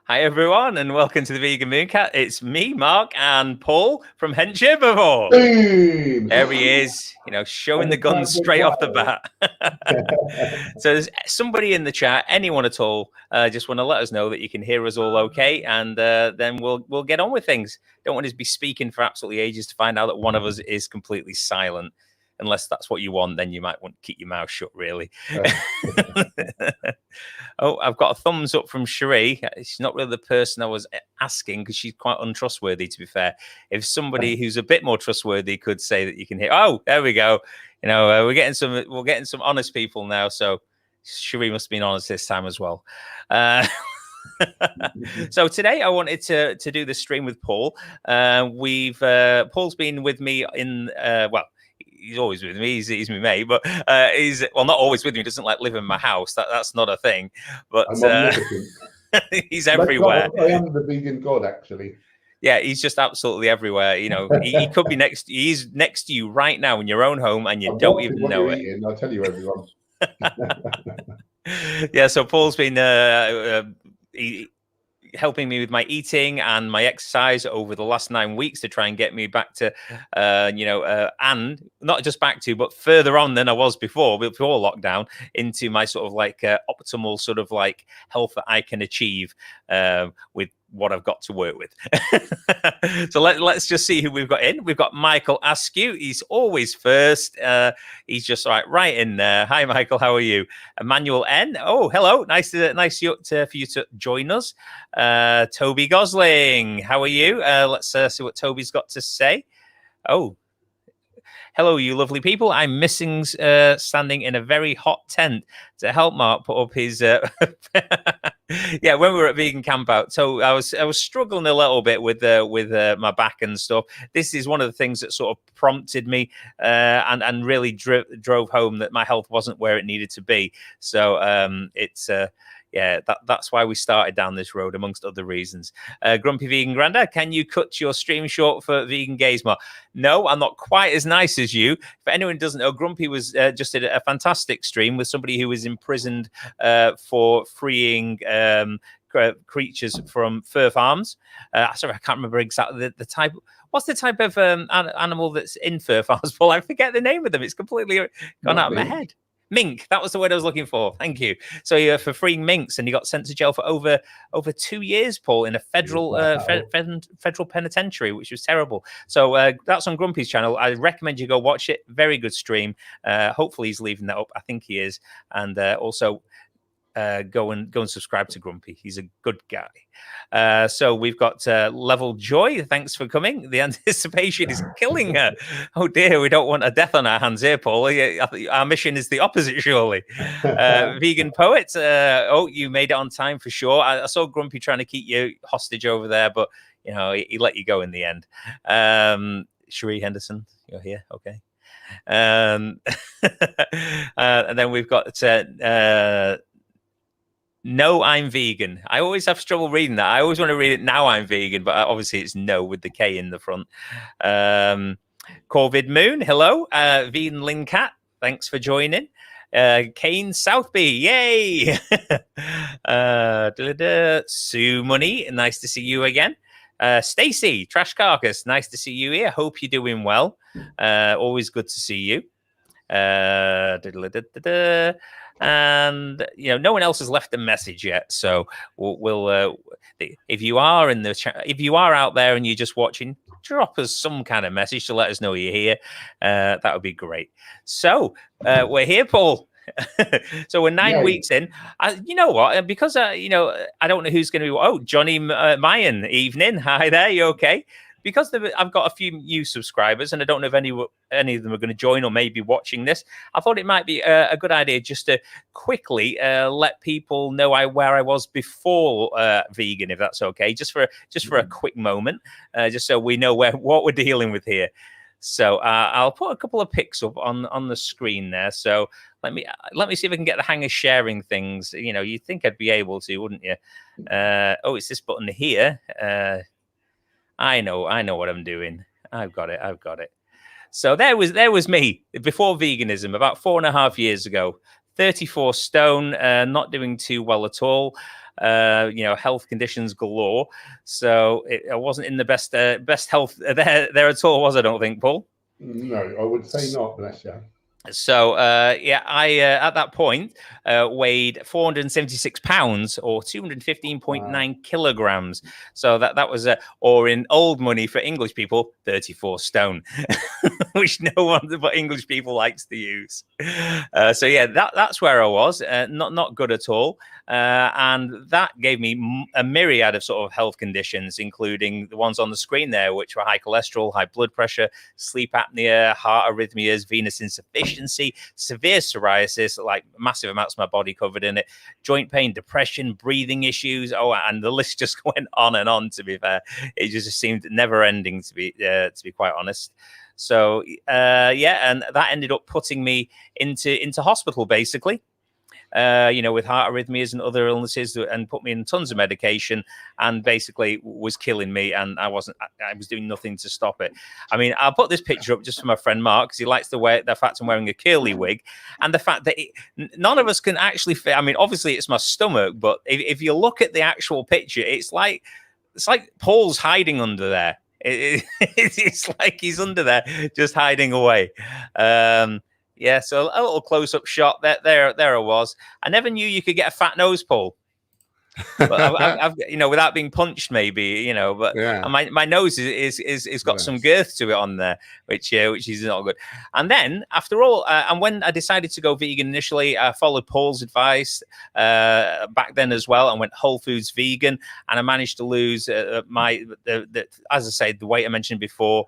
Hi, everyone, and welcome to the Vegan Mooncat. It's me, Mark, and Paul from Hench Herbivore. Boom! There he is, showing the gun straight off the bat. So there's somebody in the chat, anyone at all, just want to let us know that you can hear us all okay, and then we'll get on with things. Don't want to be speaking for absolutely ages to find out that one of us is completely silent. Unless that's what you want, then you might want to keep your mouth shut, really. Oh, I've got a thumbs up from Cherie. She's not really the person I was asking because she's quite untrustworthy, to be fair. If somebody who's a bit more trustworthy could say that you can hear. Oh, there we go. We're getting some honest people now. So Cherie must have been honest this time as well. So today I wanted to do the stream with Paul. Paul's been with me in he's always with me. He's my mate, but he's not always with me. He doesn't live in my house. That's not a thing. But he's everywhere. I am the vegan god, actually. Yeah, he's just absolutely everywhere. He could be next. He's next to you right now in your own home, and you don't even know it. I'll tell you, everyone. Yeah. So Paul's been helping me with my eating and my exercise over the last 9 weeks to try and get me back to, and not just back to, but further on than I was before lockdown, into my sort of optimal sort of health that I can achieve with what I've got to work with. So let's just see who we've got in. We've got Michael Askew. He's always first. He's just right in there. Hi, Michael. How are you? Emmanuel N. Oh, hello. Nice for you to join us. Toby Gosling. How are you? Let's see what Toby's got to say. Oh. Hello, you lovely people. I'm missing standing in a very hot tent to help Mark put up his. Yeah, when we were at Vegan Camp Out, so I was struggling a little bit with my back and stuff. This is one of the things that sort of prompted me and really drove home that my health wasn't where it needed to be. So yeah, that's why we started down this road, amongst other reasons. Grumpy Vegan Granda, can you cut your stream short for Vegan Gaze More? No, I'm not quite as nice as you. For anyone who doesn't know, Grumpy was just did a fantastic stream with somebody who was imprisoned for freeing creatures from fur farms. Sorry, I can't remember exactly the type. What's the type of animal that's in fur farms? Well, I forget the name of them. It's completely gone out of my head. Mink, that was the word I was looking for. Thank you. So for freeing minks, and he got sent to jail for over 2 years, Paul, in a federal federal penitentiary, which was terrible. So that's on Grumpy's channel. I recommend you go watch it. Very good stream. Hopefully he's leaving that up. I think he is. And also go and subscribe to Grumpy. He's a good guy. So we've got Level Joy. Thanks for coming. The anticipation is killing her. Oh dear, we don't want a death on our hands here, Paul. Our mission is the opposite, surely. Vegan Poet. Oh, you made it on time for sure. I saw Grumpy trying to keep you hostage over there, but he let you go in the end. Cherie Henderson, you're here. Okay. And then we've got No, I'm vegan. I always have trouble reading that. I always want to read it now I'm vegan, but obviously it's no with the K in the front. Corvid Moon, hello. Vegan Lincat, thanks for joining. Kane Southby, yay. Sue Money, nice to see you again. Stacy, Trash Carcass, nice to see you here. Hope you're doing well. Always good to see you. And no one else has left a message yet, so we'll if you are in the chat, if you are out there and you're just watching, drop us some kind of message to let us know you're here. That would be great. So we're here, Paul. So we're 9 weeks in. You know what? Because I don't know who's going to be. Oh, Johnny Mayan, evening. Hi there. You okay? Because I've got a few new subscribers, and I don't know if any of them are going to join or maybe watching this. I thought it might be a good idea just to quickly let people know where I was before vegan, if that's okay, just for a quick moment, just so we know what we're dealing with here. So I'll put a couple of pics up on the screen there. So let me see if I can get the hang of sharing things. You'd think I'd be able to, wouldn't you? Oh, it's this button here. I know what I'm doing. I've got it. So there was me before veganism, about 4.5 years ago. 34 stone, not doing too well at all. you know, health conditions galore. So I wasn't in the best health there at all, was I? Don't think, Paul. No, I would say not, bless you. So yeah, I at that point weighed 476 pounds or 215.9 kilograms. So that was or in old money for English people, 34 stone, which no one but English people likes to use. So yeah, that's where I was. Not good at all. And that gave me a myriad of sort of health conditions, including the ones on the screen there, which were high cholesterol, high blood pressure, sleep apnea, heart arrhythmias, venous insufficiency, severe psoriasis, like massive amounts of my body covered in it, joint pain, depression, breathing issues. Oh, and the list just went on and on, to be fair. It just seemed never ending, to be quite honest. So yeah, and that ended up putting me into hospital, basically. You know, with heart arrhythmias and other illnesses, and put me in tons of medication, and basically was killing me. And I was doing nothing to stop it. I mean, I'll put this picture up just for my friend Mark, because he likes the fact I'm wearing a curly wig, and the fact that none of us can actually fit. I mean, obviously it's my stomach, but if you look at the actual picture, it's like Paul's hiding under there. It's like he's under there, just hiding away. Yeah, so a little close-up shot. There I was. I never knew you could get a fat nose, Paul. But I've you know, without being punched, maybe, you know. But yeah. my nose is got some girth to it on there, which is not good. And then after all, and when I decided to go vegan initially, I followed Paul's advice back then as well, and went whole foods vegan, and I managed to lose as I say, the weight I mentioned before,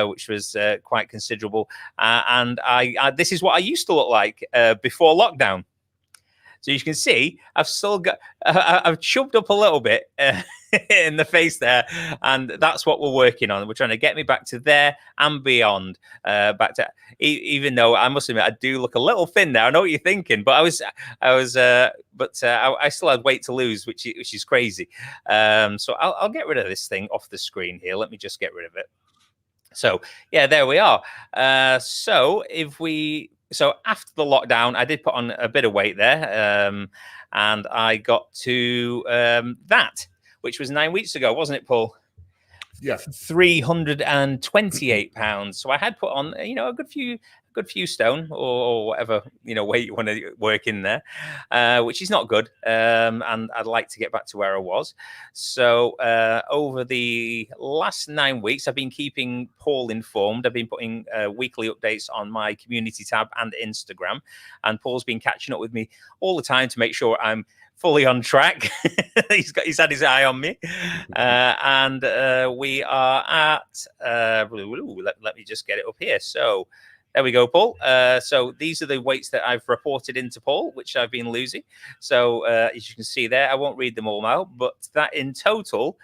which was quite considerable. And I this is what I used to look like before lockdown. So you can see I've still got, I've chubbed up a little bit in the face there. And that's what we're working on. We're trying to get me back to there and beyond. Back to, even though I must admit, I do look a little thin now. I know what you're thinking, but I still had weight to lose, which is crazy. So I'll get rid of this thing off the screen here. Let me just get rid of it. So yeah, there we are. So after the lockdown, I did put on a bit of weight there, and I got to that, which was 9 weeks ago, wasn't it, Paul? Yeah, 328 pounds. So I had put on, you know, a good few stone, or whatever, you know, weight you want to work in there, which is not good. And I'd like to get back to where I was. So over the last 9 weeks, I've been keeping Paul informed. I've been putting weekly updates on my community tab and Instagram, and Paul's been catching up with me all the time to make sure I'm fully on track. He's had his eye on me, and we are at let me just get it up here. So there we go, Paul. So these are the weights that I've reported into Paul, which I've been losing. So as you can see there, I won't read them all out, but that in total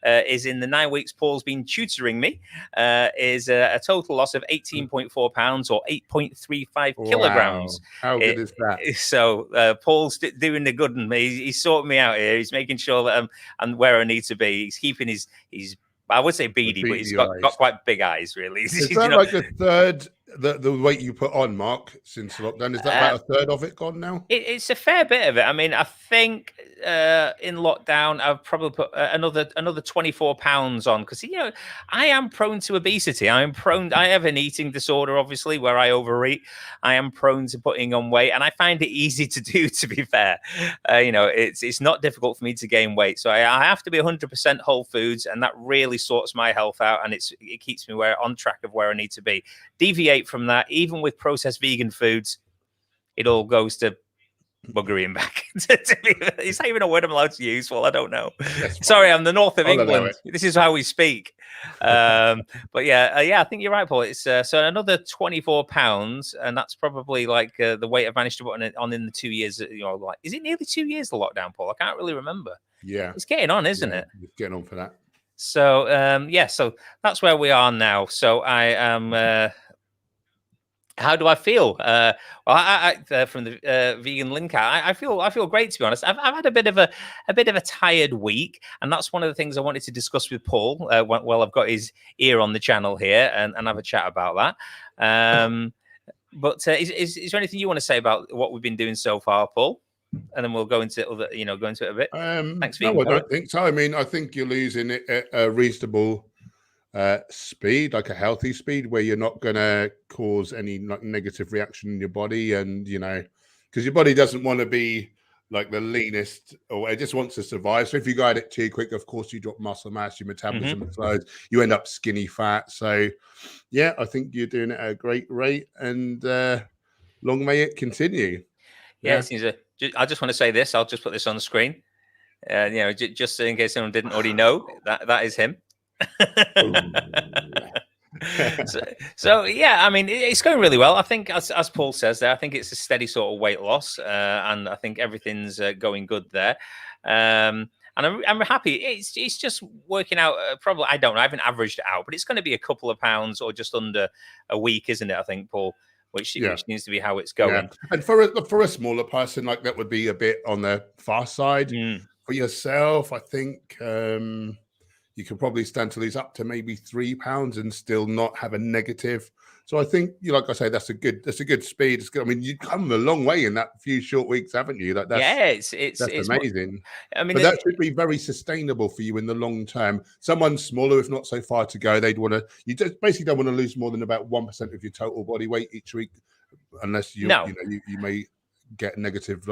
is, in the 9 weeks Paul's been tutoring me, is a total loss of 18.4 pounds or 8.35 kilograms. How good is that? So Paul's doing the good, and he's sorting me out here. He's making sure that I'm where I need to be. He's keeping his I would say beady, but he's got quite big eyes, really. Is that like a third, the weight you put on, Mark, since lockdown? Is that about a third of it gone now? It's a fair bit of it. I mean, I think in lockdown, I've probably put another 24 pounds on, because, you know, I am prone to obesity. I have an eating disorder, obviously, where I overeat. I am prone to putting on weight, and I find it easy to do, to be fair. You know, it's not difficult for me to gain weight. So I have to be 100% whole foods, and that really sorts my health out, and it keeps me on track of where I need to be. Deviate from that, even with processed vegan foods, it all goes to buggery back. Is that even a word I'm allowed to use? Well, I don't know. Sorry, I'm the north of England. This is how we speak. But yeah, I think you're right, Paul. It's so another 24 pounds, and that's probably like the weight I've managed to put on in the 2 years. You know, like, is it nearly 2 years the lockdown, Paul? I can't really remember. Yeah, it's getting on, isn't it? It's getting on for that. So yeah, so that's where we are now. So I am. How do I feel? Well, I from the vegan link out, I feel great, to be honest. I've had a bit of a tired week, and that's one of the things I wanted to discuss with Paul. Well, I've got his ear on the channel here, and have a chat about that. But is there anything you want to say about what we've been doing so far, Paul? and then we'll go into other, go into it a bit. Thanks, No, vegan I boy. don't think so. I mean, I think you're losing it at a reasonable speed, like a healthy speed, where you're not going to cause any negative reaction in your body, and because your body doesn't want to be like the leanest, or it just wants to survive. So if you go at it too quick, of course you drop muscle mass, your metabolism slows, you end up skinny fat. So yeah, I think you're doing it at a great rate, and long may it continue. Yeah, it seems I just want to say this. I'll just put this on the screen. Just in case anyone didn't already know, that is him. so yeah, I mean, it's going really well. I think, as Paul says there, I think it's a steady sort of weight loss, and I think everything's going good there. And I'm happy. It's just working out. Probably, I don't know. I haven't averaged it out, but it's going to be a couple of pounds or just under a week, isn't it? I think, Paul. Which needs to be how it's going. Yeah. And for a smaller person, like that would be a bit on the far side. For yourself, I think you could probably stand to lose up to maybe £3 and still not have a negative. So I think, like I say, that's a good speed. It's good. I mean, you've come a long way in that few short weeks, haven't you? Like that's amazing. I mean, but that should be very sustainable for you in the long term. Someone smaller, if not so far to go, they'd want to. You just basically don't want to lose more than about 1% of your total body weight each week, unless you may get negative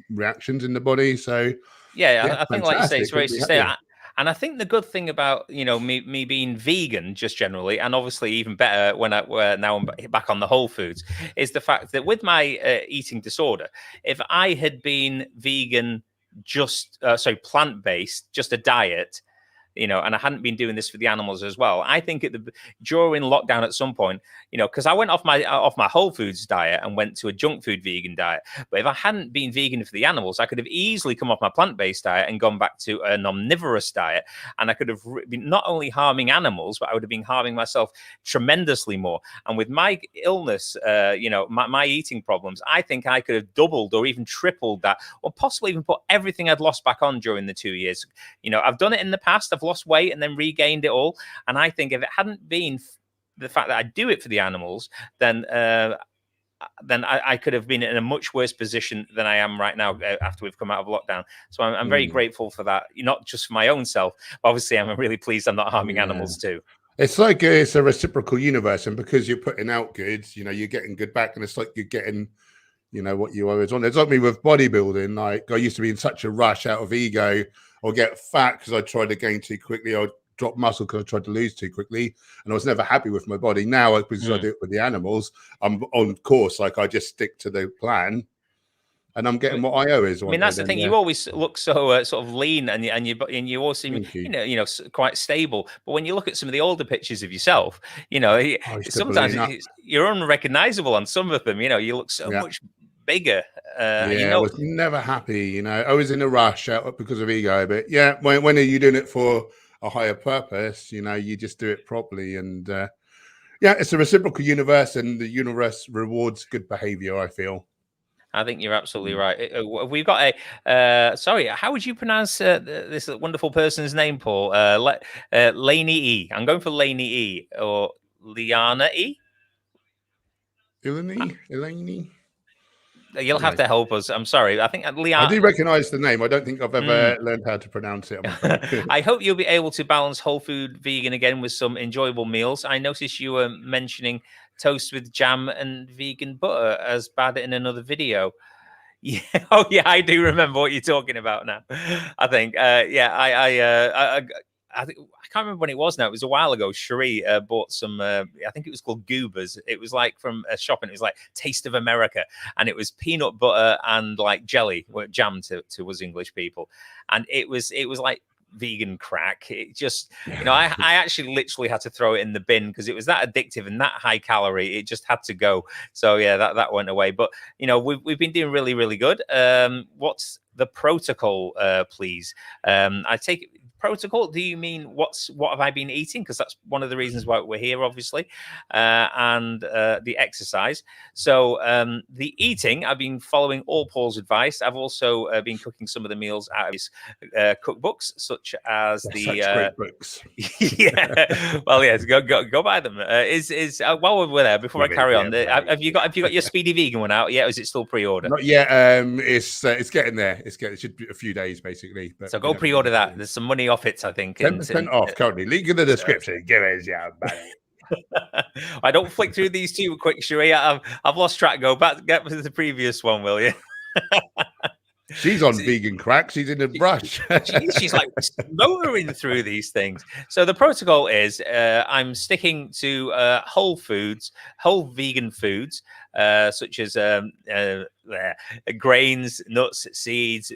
reactions in the body. So I think, like you say, it's very sustainable. And I think the good thing about me being vegan, just generally, and obviously even better when now I'm back on the whole foods, is the fact that with my eating disorder, if I had been vegan, plant-based, just a diet, and I hadn't been doing this for the animals as well, I think during lockdown at some point, because I went off my whole foods diet and went to a junk food vegan diet. But if I hadn't been vegan for the animals, I could have easily come off my plant-based diet and gone back to an omnivorous diet. And I could have been not only harming animals, but I would have been harming myself tremendously more. And with my illness, my eating problems, I think I could have doubled or even tripled that, or possibly even put everything I'd lost back on during the 2 years. I've done it in the past. I've lost weight and then regained it all. And I think if it hadn't been the fact that I do it for the animals, then I could have been in a much worse position than I am right now after we've come out of lockdown. So I'm very grateful for that, not just for my own self. Obviously, I'm really pleased I'm not harming animals too. It's like it's a reciprocal universe, and because you're putting out goods, you're getting good back, and it's like you're getting what you always want. It's like me with bodybuilding. Like I used to be in such a rush out of ego, or get fat because I tried to gain too quickly, or drop muscle because I tried to lose too quickly, and I was never happy with my body. Now, because I do it with the animals, I'm on course. Like I just stick to the plan, and I'm getting what I owe. I mean, that's the thing. You always look so sort of lean, and you all seem quite stable. But when you look at some of the older pictures of yourself, sometimes you're unrecognizable on some of them. You look so much bigger. I was never happy. I was in a rush out because of ego. But when are you doing it for a higher purpose? You just do it properly, and it's a reciprocal universe, and the universe rewards good behavior, I feel. I think you're absolutely right. We've got a sorry, how would you pronounce this wonderful person's name, Paul? Lainey E. I'm going for Lainey E or Liana E. Elaine. You'll have to help us. I'm sorry. I think I do recognize the name. I don't think I've ever learned how to pronounce it. I hope you'll be able to balance whole food vegan again with some enjoyable meals. I noticed you were mentioning toast with jam and vegan butter as bad in another video. Yeah. Oh, yeah. I do remember what you're talking about now. I think. I think I can't remember when it was now. It was a while ago. Cherie bought some, I think it was called Goobers. It was like from a shop, and it was like Taste of America. And it was peanut butter and like jelly, jam to us English people. And it was like vegan crack. It just, I actually literally had to throw it in the bin because it was that addictive and that high calorie. It just had to go. So yeah, that went away. But we've been doing really, really good. What's the protocol, please? I take it protocol, do you mean what have I been eating? Because that's one of the reasons why we're here, obviously, and the exercise. So the eating, I've been following all Paul's advice. I've also been cooking some of the meals out of his cookbooks, such as such great books. Yeah, well, yes, go buy them. While we're there, before I carry on, have you got your Speedy Vegan one out yet, or is it still pre-order? Not yet. It's getting there. It should be a few days basically. But so go pre-order that. There's some money off it, I think. 10% off currently. Link in the description. Give us your money. I don't flick through these too quick, Sheree. I've lost track. Go back, get to the previous one, will you? She's on vegan crack. She's in the brush. she's like motoring through these things. So the protocol is I'm sticking to whole vegan foods, such as grains, nuts, seeds,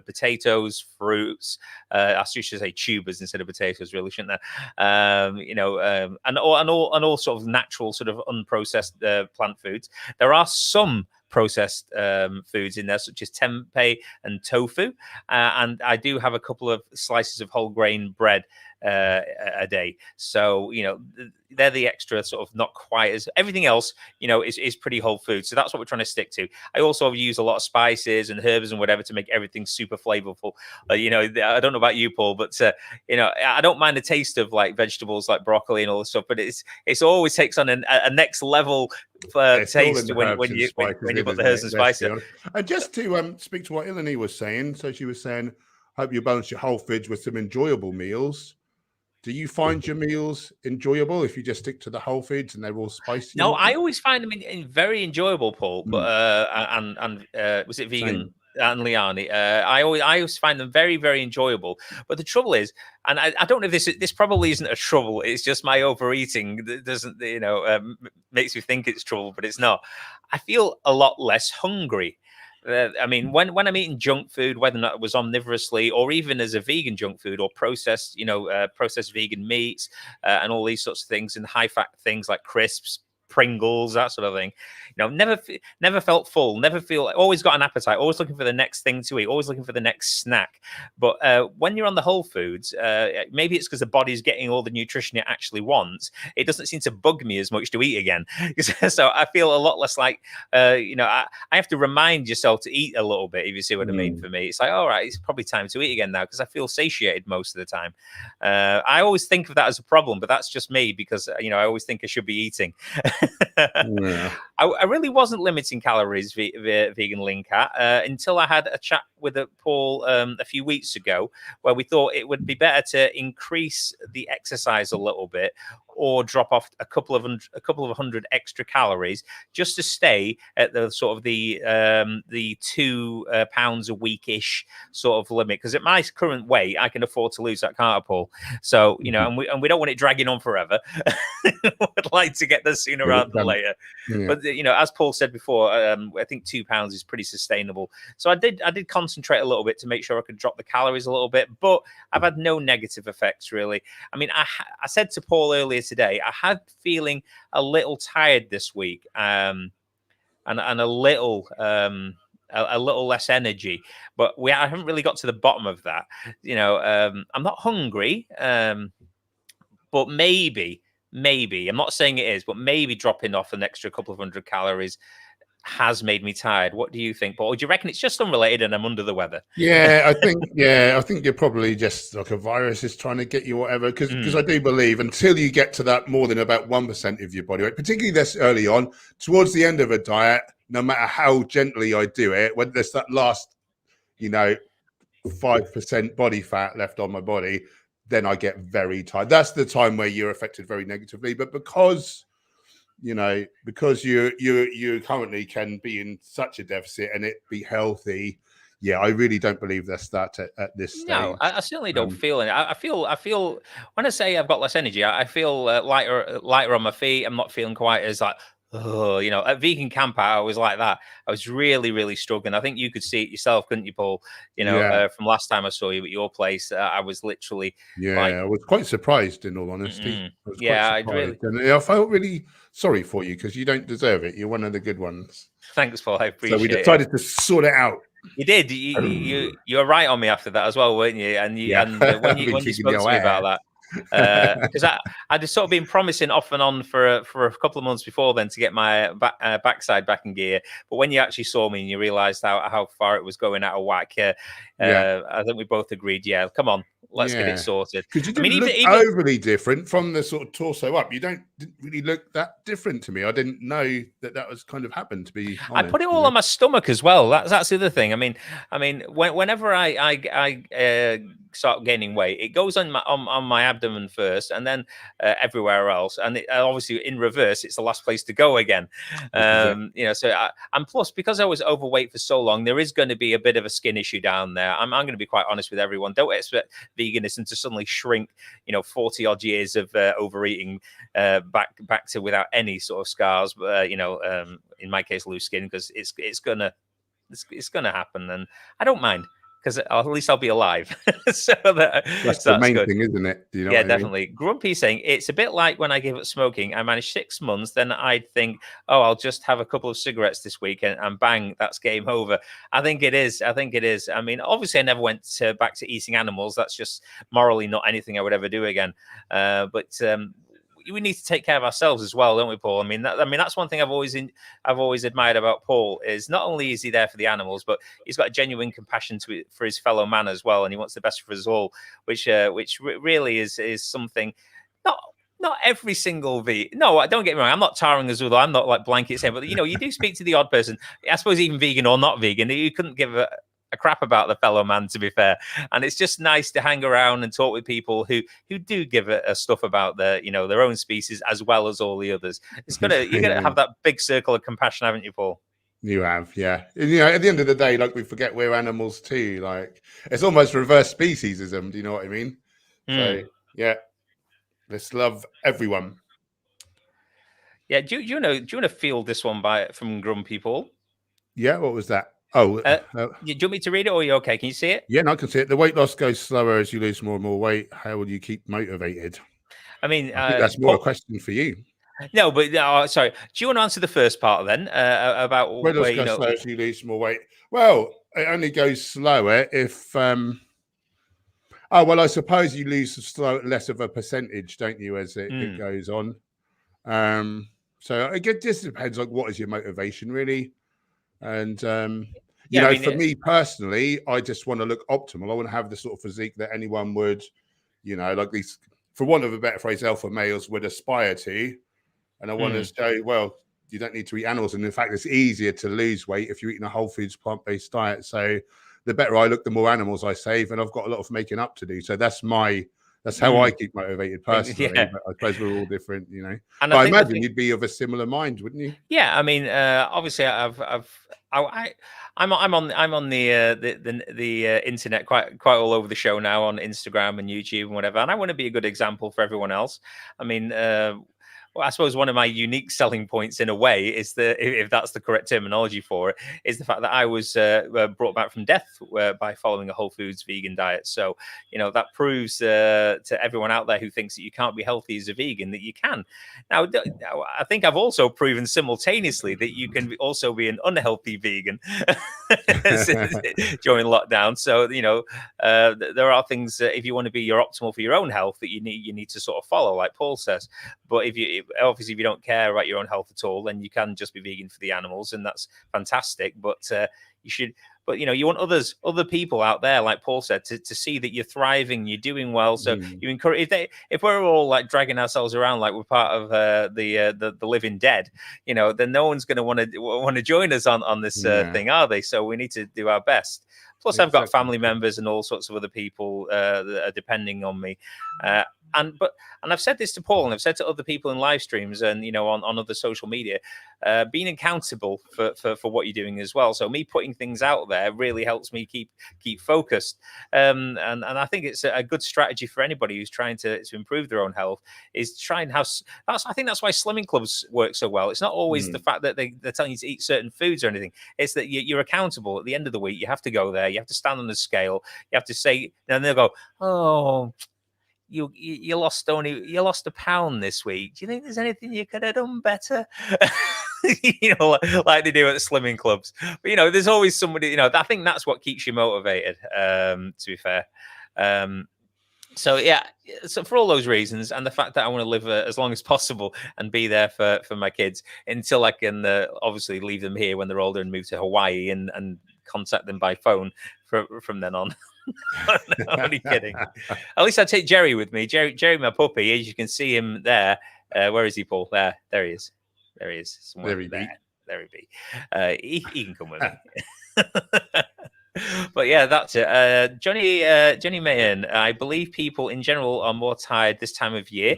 potatoes, fruits. I should say tubers instead of potatoes, really, shouldn't I? And all sort of natural, sort of unprocessed plant foods. There are some processed foods in there, such as tempeh and tofu, and I do have a couple of slices of whole grain bread a day. So they're the extra sort of not quite as everything else is pretty whole food. So that's what we're trying to stick to. I also use a lot of spices and herbs and whatever to make everything super flavorful. I don't know about you, Paul, but I don't mind the taste of like vegetables like broccoli and all this stuff, but it's always takes on a next level taste when you put the herbs and spices. And just to speak to what Eleni was saying, so she was saying, hope you balance your whole foods with some enjoyable meals. Do you find your meals enjoyable if you just stick to the whole foods and they're all spicy? No, I always find them very enjoyable, Paul. But was it vegan? Same. And Liani, I always find them very, very enjoyable. But the trouble is, and I don't know if this probably isn't a trouble. It's just my overeating that doesn't, makes me think it's trouble, but it's not. I feel a lot less hungry. I mean, when I'm eating junk food, whether or not it was omnivorously or even as a vegan junk food or processed, processed vegan meats and all these sorts of things and high fat things like crisps, Pringles, that sort of thing. Never felt full. Always got an appetite. Always looking for the next thing to eat. Always looking for the next snack. But when you're on the whole foods, maybe it's because the body's getting all the nutrition it actually wants. It doesn't seem to bug me as much to eat again. So I feel a lot less like, I have to remind yourself to eat a little bit, if you see what I mean. For me, it's like, all right, it's probably time to eat again now because I feel satiated most of the time. I always think of that as a problem, but that's just me because I always think I should be eating. Yeah. I really wasn't limiting calories vegan Linkat until I had a chat with Paul a few weeks ago where we thought it would be better to increase the exercise a little bit or drop off a couple of hundred extra calories just to stay at the sort of the 2 pounds a week-ish sort of limit. Because at my current weight, I can afford to lose that, can't I, Paul? So, and we don't want it dragging on forever. We'd like to get there sooner rather than later. Yeah. But, as Paul said before, I think 2 pounds is pretty sustainable. So I did concentrate a little bit to make sure I could drop the calories a little bit, but I've had no negative effects, really. I mean, I said to Paul earlier today, I had feeling a little tired this week, and a little less energy, but I haven't really got to the bottom of that. I'm not hungry, but maybe I'm not saying it is, but maybe dropping off an extra couple of hundred calories has made me tired. What do you think, Paul? Do you reckon it's just unrelated and I'm under the weather? I think you're probably just like a virus is trying to get you whatever, because I do believe until you get to that more than about 1% of your body weight, particularly this early on, towards the end of a diet, no matter how gently I do it, when there's that last 5% body fat left on my body, then I get very tired. That's the time where you're affected very negatively. But because you currently can be in such a deficit and it be healthy, I really don't believe that's that at this stage. No, I certainly don't feel it. I feel when I say I've got less energy, I feel lighter on my feet. I'm not feeling quite as like, at vegan camp out, I was like that. I was really, really struggling. I think you could see it yourself, couldn't you, Paul? From last time I saw you at your place, I was literally. I was quite surprised, in all honesty. I felt really sorry for you because you don't deserve it. You're one of the good ones. Thanks, Paul. I appreciate it. So we decided to sort it out. You did. You were right on me after that as well, weren't you? And when I've been you kicking spoke your to me about ass. that, because I'd just sort of been promising off and on for a couple of months before then to get my backside back in gear. But when you actually saw me and you realised how far it was going out of whack, I think we both agreed. Yeah, come on, let's get it sorted. Because you I mean, didn't look even overly different from the sort of torso up. You didn't really look that different to me. I didn't know that was kind of happened, to be honest. I put it all on my stomach as well. That's the other thing. I mean, whenever I start gaining weight, it goes on my abdomen first, and then everywhere else. And obviously, in reverse, it's the last place to go again. So and plus, because I was overweight for so long, there is going to be a bit of a skin issue down there. I'm going to be quite honest with everyone. Don't expect veganism to suddenly shrink, 40 odd years of overeating back to without any sort of scars. But in my case, loose skin, because it's gonna happen, and I don't mind, because at least I'll be alive. so that's the main thing, isn't it? Do you know what I mean? Definitely. Grumpy saying it's a bit like when I gave up smoking. I managed 6 months, then I'd think, oh, I'll just have a couple of cigarettes this week, and bang, that's game over. I think it is. I mean, obviously, I never went back to eating animals. That's just morally not anything I would ever do again. But we need to take care of ourselves as well, don't we, Paul? I mean, that's one thing I've always admired about Paul, is not only is he there for the animals, but he's got a genuine compassion for his fellow man as well, and he wants the best for us all, which really is something. Not every single No, don't get me wrong. I'm not tarring us all. I'm not like blanket saying, but you do speak to the odd person. I suppose even vegan or not vegan, you couldn't give a crap about the fellow man, to be fair. And it's just nice to hang around and talk with people who do give a stuff about their own species as well as all the others. You're gonna have that big circle of compassion, haven't you, Paul? You have, yeah. And, at the end of the day, like, we forget we're animals too. Like, it's almost reverse speciesism. Do you know what I mean? So yeah, let's love everyone. Yeah. Do you want to field this one from Grumpy Paul? Yeah. What was that? Oh, do you want me to read it, or are you okay? Can you see it? Yeah, no, I can see it. The weight loss goes slower as you lose more and more weight. How will you keep motivated? I mean, I think that's more a question for you. No, but sorry. Do you want to answer the first part then about weight loss goes slower as you lose more weight? Well, it only goes slower if. I suppose you lose less of a percentage, don't you, as it goes on? So it just depends on what is your motivation, really, and. For me personally, I just want to look optimal. I want to have the sort of physique that anyone would, like these, for want of a better phrase, alpha males would aspire to. And I want to show, well, you don't need to eat animals. And in fact, it's easier to lose weight if you're eating a whole foods plant-based diet. So the better I look, the more animals I save. And I've got a lot of making up to do. So that's how I keep motivated personally. But I suppose we're all different, And but I imagine you'd be of a similar mind, wouldn't you? Yeah, I mean, obviously, I'm on the internet quite all over the show now, on Instagram and YouTube and whatever, and I want to be a good example for everyone else. I mean, I suppose one of my unique selling points, in a way, is if that's the correct terminology for it, is the fact that I was brought back from death by following a whole foods vegan diet. So, that proves to everyone out there who thinks that you can't be healthy as a vegan that you can. Now, I think I've also proven simultaneously that you can also be an unhealthy vegan during lockdown. So, there are things if you want to be your optimal for your own health that you need to sort of follow, like Paul says. But if you don't care about your own health at all, then you can just be vegan for the animals, and that's fantastic. But you should. But you want other people out there, like Paul said, to see that you're thriving, you're doing well. So you encourage. If we're all like dragging ourselves around like we're part of the living dead, then no one's going to want to join us on this thing, are they? So we need to do our best. Plus, I've got family members and all sorts of other people that are depending on me. And I've said this to Paul, and I've said to other people in live streams and on other social media, being accountable for what you're doing as well. So me putting things out there really helps me keep focused. And I think it's a good strategy for anybody who's trying to improve their own health, is to try and have. I think that's why slimming clubs work so well. It's not always the fact that they're telling you to eat certain foods or anything. It's that you're accountable at the end of the week. You have to go there. You have to stand on the scale. You have to say, and they'll go, oh, you lost a pound this week. Do you think there's anything you could have done better? like they do at the slimming clubs. But there's always somebody. I think that's what keeps you motivated. To be fair. So yeah, so for all those reasons, and the fact that I want to live as long as possible and be there for my kids until I can obviously leave them here when they're older and move to Hawaii and contact them by phone from then on. I'm only kidding. At least I take Jerry with me. Jerry, my puppy. As you can see him there. Where is he, Paul? There he is. There he is. Somewhere there he be. He can come with me. But yeah, that's it. Johnny Mayen, I believe people in general are more tired this time of year.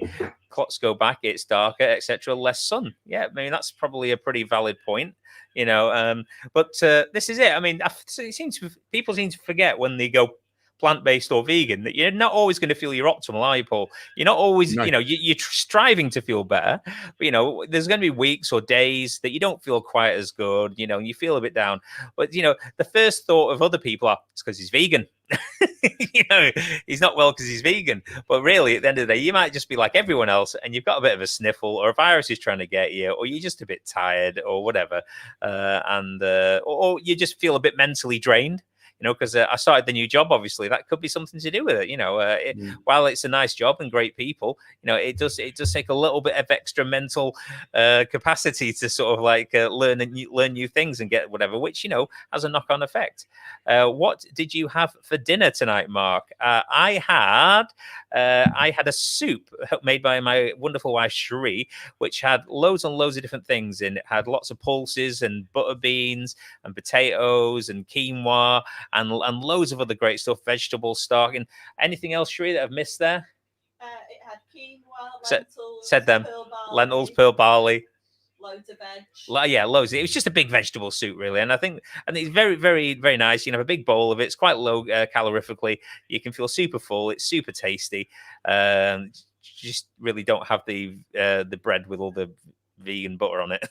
Clocks go back, it's darker, etc. Less sun. Yeah, I mean, that's probably a pretty valid point. But this is it. I mean, people seem to forget when they go plant-based or vegan that you're not always going to feel your optimal, are you, Paul? You're not always, No. You're striving to feel better, but there's going to be weeks or days that you don't feel quite as good, and you feel a bit down. But the first thought of other people it's because he's vegan. He's not well because he's vegan. But really, at the end of the day, you might just be like everyone else, and you've got a bit of a sniffle, or a virus is trying to get you, or you're just a bit tired, or whatever, or you just feel a bit mentally drained. Because I started the new job, obviously, that could be something to do with it. While it's a nice job and great people, it does take a little bit of extra mental capacity to sort of like learn new things and get whatever, which, has a knock-on effect. What did you have for dinner tonight, Mark? I had a soup made by my wonderful wife, Cherie, which had loads and loads of different things in it. Had lots of pulses and butter beans and potatoes and quinoa and loads of other great stuff, vegetable stock. And anything else, Cherie, that I've missed there? It had quinoa, lentils, said them. pearl barley, Lentils, pearl barley. Loads of veg. Yeah, loads. It was just a big vegetable soup, really. And I think it's very, very, very nice. A big bowl of it. It's quite low calorically. You can feel super full. It's super tasty. Just really don't have the bread with all the vegan butter on it.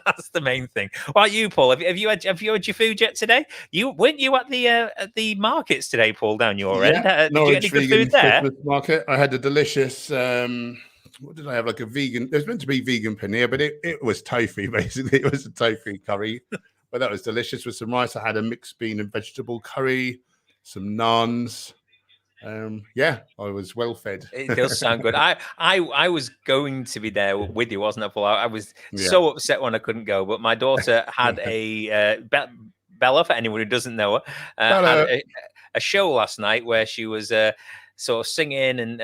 That's the main thing. What about you, Paul? Have you had your food yet today? Weren't you at the markets today, Paul, down your end? Did you get any good food there? Christmas market. I had a delicious what did I have? Like a vegan. There's meant to be vegan paneer, but it was tofu basically. It was a tofu curry, but that was delicious with some rice. I had a mixed bean and vegetable curry, some naans. I was well fed. It does sound good. I was going to be there with you, wasn't I, Paul? I was so upset when I couldn't go, but my daughter had a Bella, for anyone who doesn't know her, had a show last night where she was sort of singing and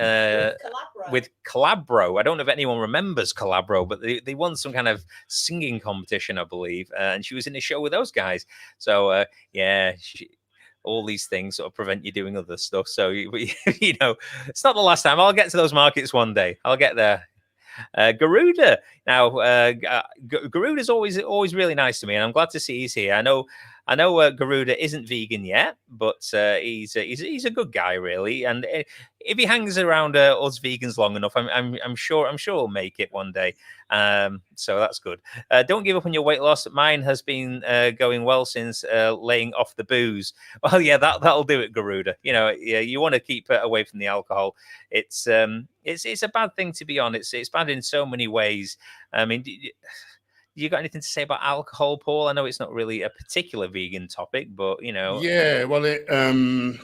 with Calabro. I don't know if anyone remembers Calabro, but they won some kind of singing competition, I believe, and she was in a show with those guys. So all these things sort of prevent you doing other stuff. So it's not the last time. I'll get to those markets one day. I'll get there. Garuda. Now, Garuda's always really nice to me, and I'm glad to see he's here. I know Garuda isn't vegan yet, but he's a good guy, really. And if he hangs around us vegans long enough, I'm sure he'll make it one day. So that's good. Don't give up on your weight loss. Mine has been going well since laying off the booze. Well, yeah, that'll do it, Garuda. You want to keep away from the alcohol. It's a bad thing to be on. It's bad in so many ways. I mean, you got anything to say about alcohol, Paul? I know it's not really a particular vegan topic, but Yeah, well, it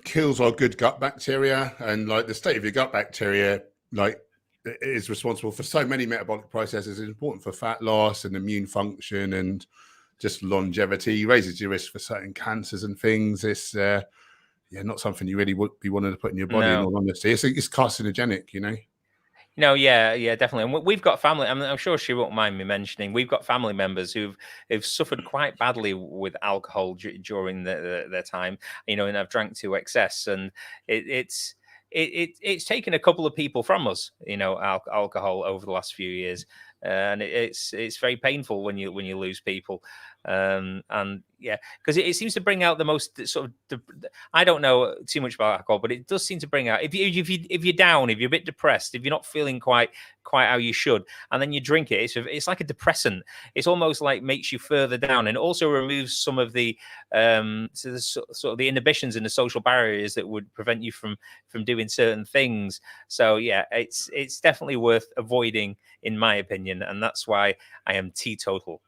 kills our good gut bacteria, and like the state of your gut bacteria, like it is responsible for so many metabolic processes. It's important for fat loss and immune function and just longevity. Raises your risk for certain cancers and things. It's not something you really would be wanting to put in your body. No. In all honesty, it's carcinogenic, yeah, definitely. And we've got family. I'm sure she won't mind me mentioning. We've got family members who've suffered quite badly with alcohol during their time. And I've drank to excess, and it's taken a couple of people from us. Alcohol over the last few years, and it's very painful when you lose people. Because it seems to bring out the most sort of. I don't know too much about alcohol, but it does seem to bring out if you're down, if you're a bit depressed, if you're not feeling quite quite how you should, and then you drink it. It's like a depressant. It's almost like makes you further down, and also removes some of the sort of the inhibitions and the social barriers that would prevent you from doing certain things. So yeah, it's definitely worth avoiding, in my opinion, and that's why I am teetotal.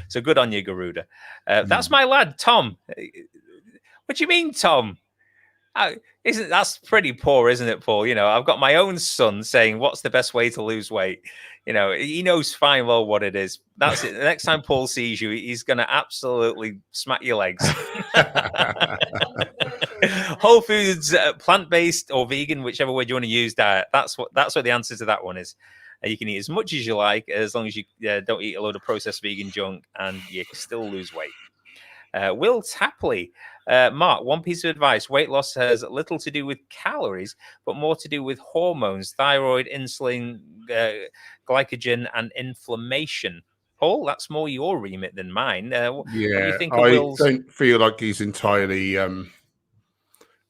So good on you, Garuda. That's my lad, Tom. What do you mean, Tom? That's pretty poor, isn't it, Paul? You know, I've got my own son saying, "What's the best way to lose weight?" You know, he knows fine well what it is. That's it. The next time Paul sees you, he's going to absolutely smack your legs. Whole foods, plant-based or vegan, whichever word you want to use, diet. That's what the answer to that one is. You can eat as much as you like, as long as you don't eat a load of processed vegan junk, and you can still lose weight. Will Tapley, Mark, one piece of advice: weight loss has little to do with calories, but more to do with hormones, thyroid, insulin, glycogen, and inflammation. Paul, that's more your remit than mine. What do you think of Will's? Don't feel like he's entirely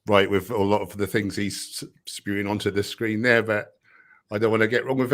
right with a lot of the things he's spewing onto the screen there, but I don't want to get wrong with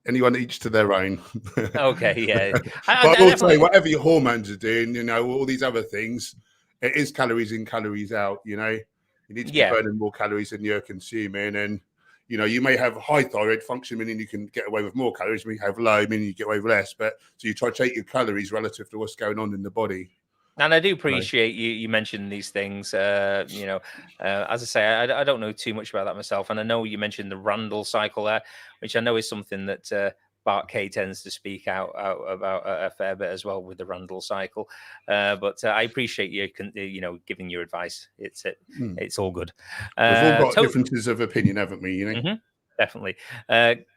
anyone each to their own. Okay, yeah. But I will say, whatever your hormones are doing, you know, all these other things, it is calories in, calories out. You know, you need to be burning more calories than you're consuming, and you know, you may have high thyroid function, meaning you can get away with more calories. You may have low, meaning you get away with less. But so you try to take your calories relative to what's going on in the body. And I do appreciate you mentioned these things. You know, as I say, I don't know too much about that myself. And I know you mentioned the Randall cycle there, which I know is something that Bart K tends to speak out about a fair bit as well with the Randall cycle. But I appreciate you know, giving your advice. It's all good. We've all got differences of opinion, haven't we? You know. Mm-hmm. Definitely.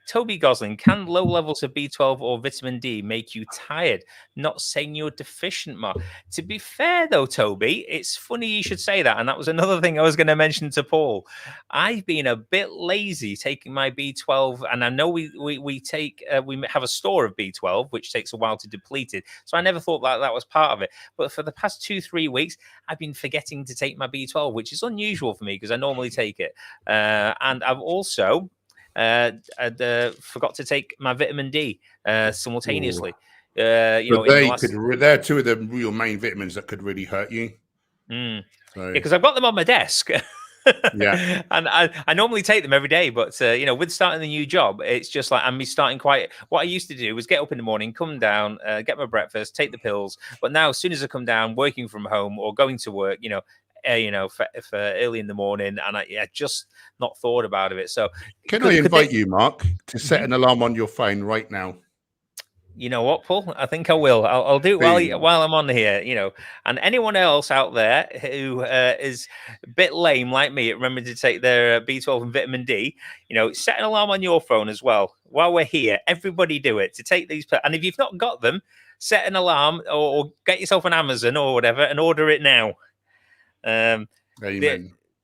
Toby Gosling, can low levels of B12 or vitamin D make you tired? Not saying you're deficient, Mark. To be fair, though, Toby, it's funny you should say that. And that was another thing I was going to mention to Paul. I've been a bit lazy taking my B12. And I know we have a store of B12, which takes a while to deplete it. So I never thought that was part of it. But for the past 2-3 weeks, I've been forgetting to take my B12, which is unusual for me because I normally take it. And I've also forgot to take my vitamin D simultaneously. You know, they're two of the real main vitamins that could really hurt you. Because I've got them on my desk. Yeah, and I normally take them every day, but you know, with starting the new job, it's just like I'm starting quite. What I used to do was get up in the morning, come down, get my breakfast, take the pills. But now, as soon as I come down, working from home or going to work, you know, for early in the morning, and I just not thought about it. So can I invite you, Mark, to set an alarm on your phone right now? You know what, Paul? I think I will. I'll do it while I'm on here, you know. And anyone else out there who is a bit lame like me, remember to take their B12 and vitamin D, you know, set an alarm on your phone as well. While we're here, everybody do it to take these. And if you've not got them, set an alarm or get yourself an Amazon or whatever and order it now. Amen.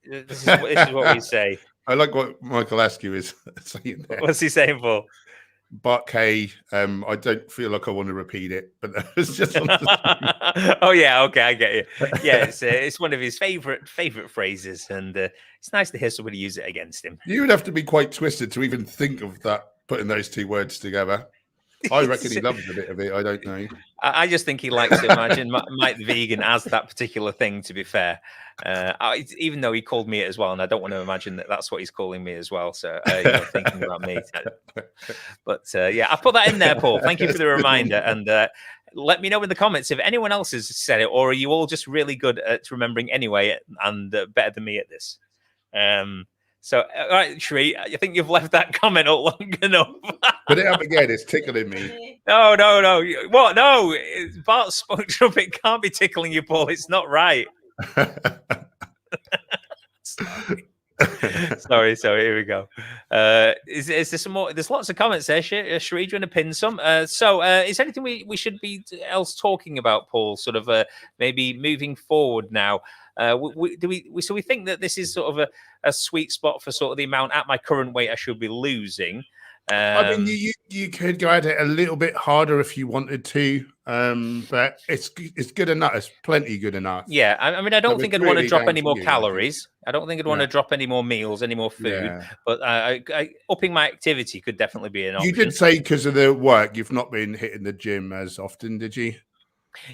This is what we say. I like what Michael Askew is saying there. What's he saying, Paul? But K, I don't feel like I want to repeat it, but that was just. Oh yeah, okay, I get you. Yeah, it's one of his favorite phrases, and it's nice to hear somebody use it against him. You would have to be quite twisted to even think of that, putting those two words together. I reckon he loves a bit of it. I don't know. I just think he likes to imagine Mike the Vegan as that particular thing, to be fair. Even though he called me it as well, and I don't want to imagine that that's what he's calling me as well. So, you know, thinking about me. But yeah, I put that in there, Paul. Thank you for the reminder. And let me know in the comments if anyone else has said it, or are you all just really good at remembering anyway and better than me at this? So, all right, Shree, I think you've left that comment up long enough. Put it up again. It's tickling me. No. What? No. Bart's sponge trumpet can't be tickling you, Paul. It's not right. Sorry. Here we go. Is there some more? There's lots of comments there. Shree, do you want to pin some? Is there anything we should be else talking about, Paul? Sort of maybe moving forward now. We think that this is sort of a sweet spot for sort of the amount at my current weight I should be losing. I mean, you could go at it a little bit harder if you wanted to, but it's good enough. It's plenty good enough. Yeah, I mean, I don't think I'd want to drop any more calories. I don't think I'd want to drop any more meals, any more food. But upping my activity could definitely be an option. You did say because of the work, you've not been hitting the gym as often, did you?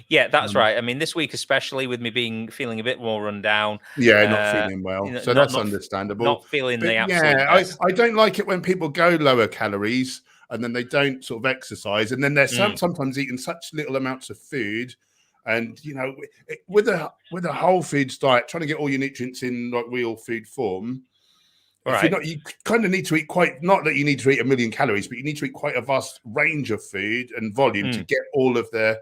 Yeah, that's right. I mean, this week especially with me feeling a bit more run down. Yeah, not feeling well. You know, so that's understandable. Not feeling the absolute best. I don't like it when people go lower calories and then they don't sort of exercise, and then they're sometimes eating such little amounts of food. And you know, with a whole foods diet, trying to get all your nutrients in like real food form. If you're not, you kind of need to eat not that you need to eat 1 million calories, but you need to eat quite a vast range of food and volume to get all of the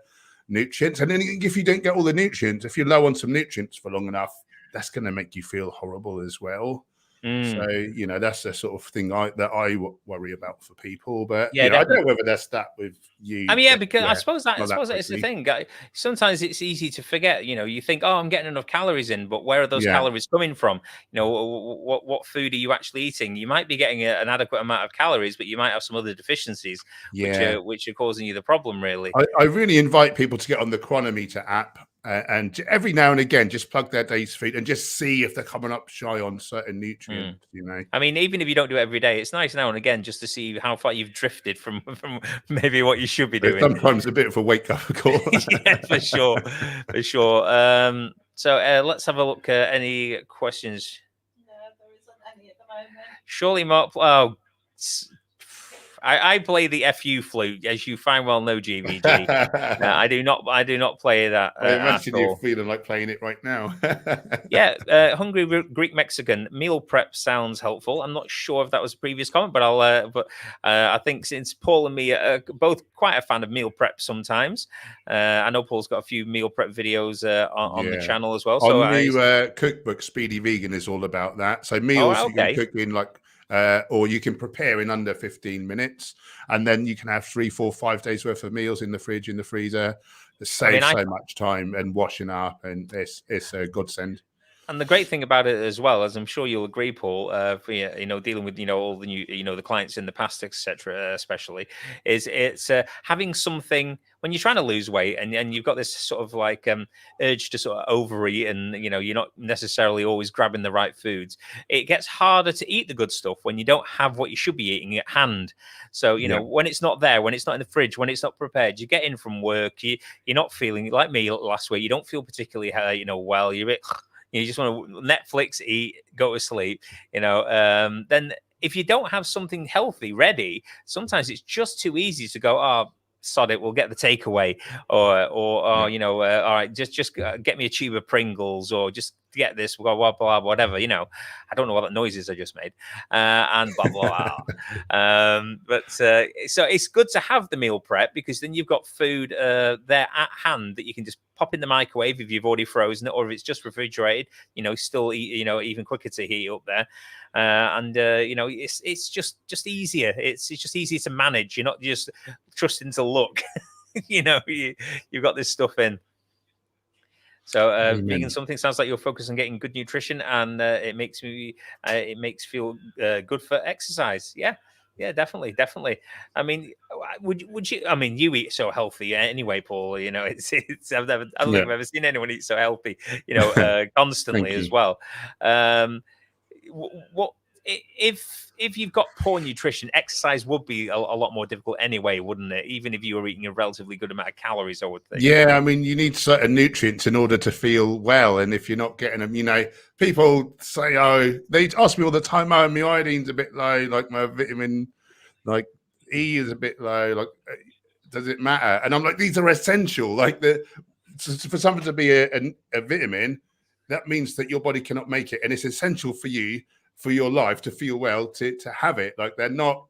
nutrients. And then if you don't get all the nutrients, if you're low on some nutrients for long enough, that's going to make you feel horrible as well. So, you know, that's the sort of thing that I worry about for people. But yeah, you know, I don't know whether that's that with you. I mean, because I suppose that's the thing. Sometimes it's easy to forget. You know, you think, oh, I'm getting enough calories in, but where are those calories coming from? You know, what food are you actually eating? You might be getting an adequate amount of calories, but you might have some other deficiencies, which are causing you the problem. Really, I really invite people to get on the Chronometer app. And every now and again, just plug their day's food and just see if they're coming up shy on certain nutrients. You know, I mean, even if you don't do it every day, it's nice now and again just to see how far you've drifted from maybe what you should be doing. Sometimes a bit of a wake up call. Yeah, for sure, for sure. So let's have a look at any questions. No, there isn't any at the moment. Surely, Mark. Oh. I play the FU flute, as you fine well know, GVG. I do not play that. I imagine you're feeling like playing it right now. Hungry Greek Mexican meal prep sounds helpful. I'm not sure if that was a previous comment, but I think since Paul and me are both quite a fan of meal prep sometimes. I know Paul's got a few meal prep videos on the channel as well. So our new cookbook, Speedy Vegan, is all about that. So meals you can cook in like. Or you can prepare in under 15 minutes, and then you can have 3, 4, 5 days worth of meals in the fridge, in the freezer. It saves so much time and washing up, and it's a godsend. And the great thing about it as well, as I'm sure you'll agree, Paul, for you know, dealing with all the new the clients in the past, etc., especially, is it's having something when you're trying to lose weight and you've got this sort of like urge to sort of overeat, and you're not necessarily always grabbing the right foods. It gets harder to eat the good stuff when you don't have what you should be eating at hand. So when it's not there, when it's not in the fridge, when it's not prepared, you get in from work, you're not feeling like me last week. You don't feel particularly well. You're a bit. You just want to Netflix, eat, go to sleep, then if you don't have something healthy ready, sometimes it's just too easy to go, oh, sod it, we'll get the takeaway, or all right, just get me a tube of Pringles, or just get this, blah, blah, blah, whatever, I don't know what that noises I just made, and blah, blah, blah. So it's good to have the meal prep, because then you've got food there at hand that you can just pop in the microwave if you've already frozen it, or if it's just refrigerated, still even quicker to heat up there. It's just easier. It's just easier to manage. You're not just trusting to luck. You've got this stuff in. So vegan something sounds like you're focused on getting good nutrition, and it makes feel good for exercise. Yeah, definitely. I mean, would you? I mean, you eat so healthy anyway, Paul. I don't think I've ever seen anyone eat so healthy. Constantly as well. What if you've got poor nutrition, exercise would be a lot more difficult anyway, wouldn't it? Even if you were eating a relatively good amount of calories, I would think. Yeah, I mean, you need certain nutrients in order to feel well, and if you're not getting them, people say, oh, they ask me all the time, oh, my iodine's a bit low, like my vitamin, like E is a bit low, like does it matter? And I'm like, these are essential. Like for something to be a vitamin, that means that your body cannot make it, and it's essential for you, for your life, to feel well, to have it. Like they're not,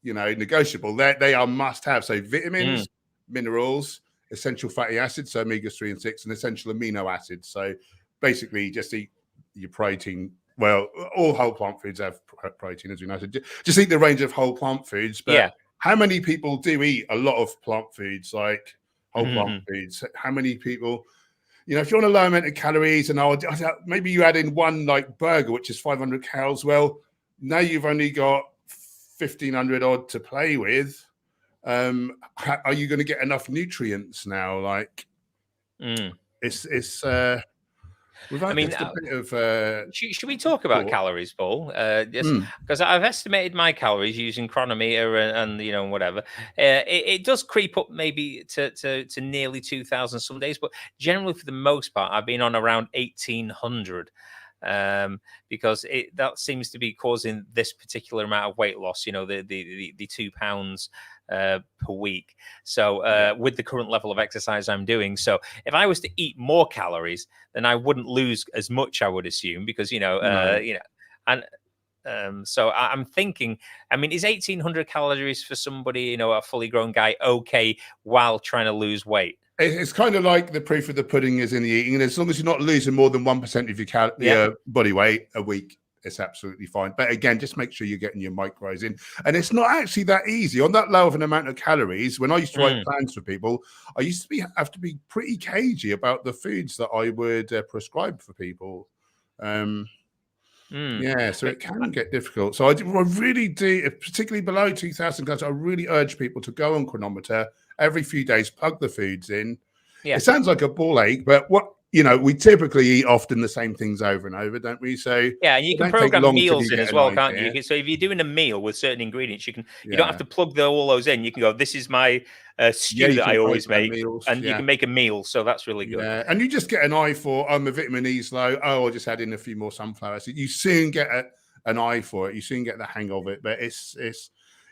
negotiable. They are must have. So vitamins, minerals, essential fatty acids, so omega-3 and 6, and essential amino acids. So basically just eat your protein. Well, all whole plant foods have protein, as we know. So just eat the range of whole plant foods. But how many people do eat a lot of plant foods, like whole plant foods? How many people... if you're on a low amount of calories, and maybe you add in one like burger, which is 500 calories. Well, now you've only got 1,500 odd to play with, are you going to get enough nutrients now? Like, it's we've had just a bit of. Should we talk about calories, Paul? Yes, because I've estimated my calories using Chronometer and you know, whatever. It does creep up maybe to nearly 2,000 some days, but generally for the most part, I've been on around 1,800. Because that seems to be causing this particular amount of weight loss, you know, the 2 pounds per week. So with the current level of exercise I'm doing, so if I was to eat more calories, then I wouldn't lose as much, I would assume, because you know, and so I'm thinking, I mean, is 1,800 calories for somebody, you know, a fully grown guy, okay, while trying to lose weight? It's kind of like the proof of the pudding is in the eating, and as long as you're not losing more than 1% of your body weight a week, it's absolutely fine. But again, just make sure you're getting your micros in. And it's not actually that easy. On that low of an amount of calories, when I used to write plans for people, I used to have to be pretty cagey about the foods that I would prescribe for people. Yeah, so it can get difficult. So I really do, particularly below 2,000 calories, I really urge people to go on Chronometer every few days, plug the foods in. Yeah. It sounds like a ball ache, but we typically eat often the same things over and over, don't we? So yeah, and you can program meals in as well, can't you? So if you're doing a meal with certain ingredients, you don't have to plug all those in. You can go, this is my stew that I always make, and you can make a meal. So that's really good. Yeah, and you just get an eye for, my vitamin E's low. Oh, I'll just add in a few more sunflower seeds. You soon get an eye for it. You soon get the hang of it. But it's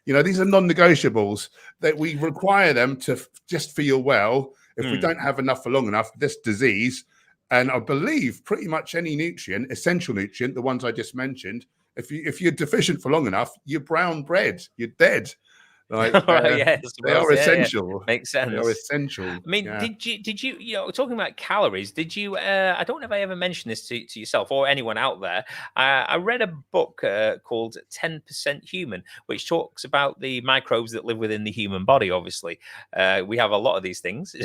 these are non-negotiables that we require them to just feel well. If we don't have enough for long enough, this disease, and I believe pretty much any nutrient, essential nutrient, the ones I just mentioned, if you're deficient for long enough, you're brown bread, you're dead. Like, they are essential. Makes sense. They are essential. I mean, did you talking about calories? Did you? I don't know if I ever mentioned this to yourself or anyone out there. I read a book called 10% Human, which talks about the microbes that live within the human body. Obviously, we have a lot of these things,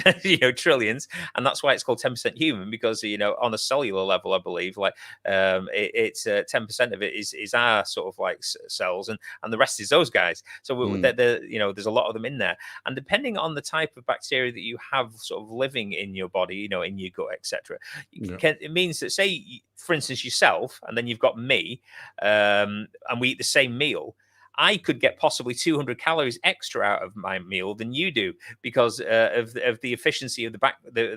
trillions, and that's why it's called 10% Human, because on a cellular level, I believe, like it's 10% of it is our sort of like cells, and the rest is those guys. So there's a lot of them in there, and depending on the type of bacteria that you have sort of living in your body, in your gut, etc., it means that, say, for instance, yourself, and then you've got me, and we eat the same meal, I could get possibly 200 calories extra out of my meal than you do, because of the efficiency of the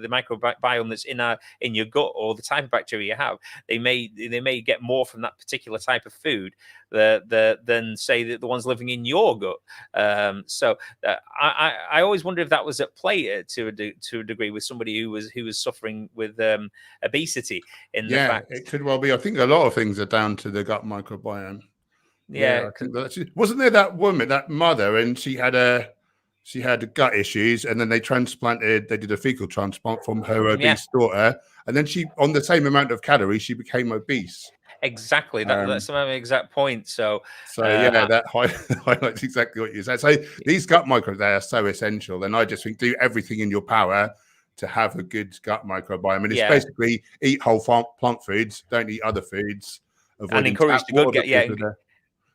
microbiome that's in your gut, or the type of bacteria you have. They may get more from that particular type of food than say the ones living in your gut. So I always wonder if that was at play to a degree with somebody who was suffering with obesity. It could well be. I think a lot of things are down to the gut microbiome. I think wasn't there that woman, that mother, and she had gut issues, and then they did a fecal transplant from her obese daughter, and then she, on the same amount of calories, she became obese. Exactly, that's my exact point. So that highlights exactly what you said. So these gut microbes, they are so essential, and I just think do everything in your power to have a good gut microbiome, and it's basically eat whole plant foods, don't eat other foods, and encourage the good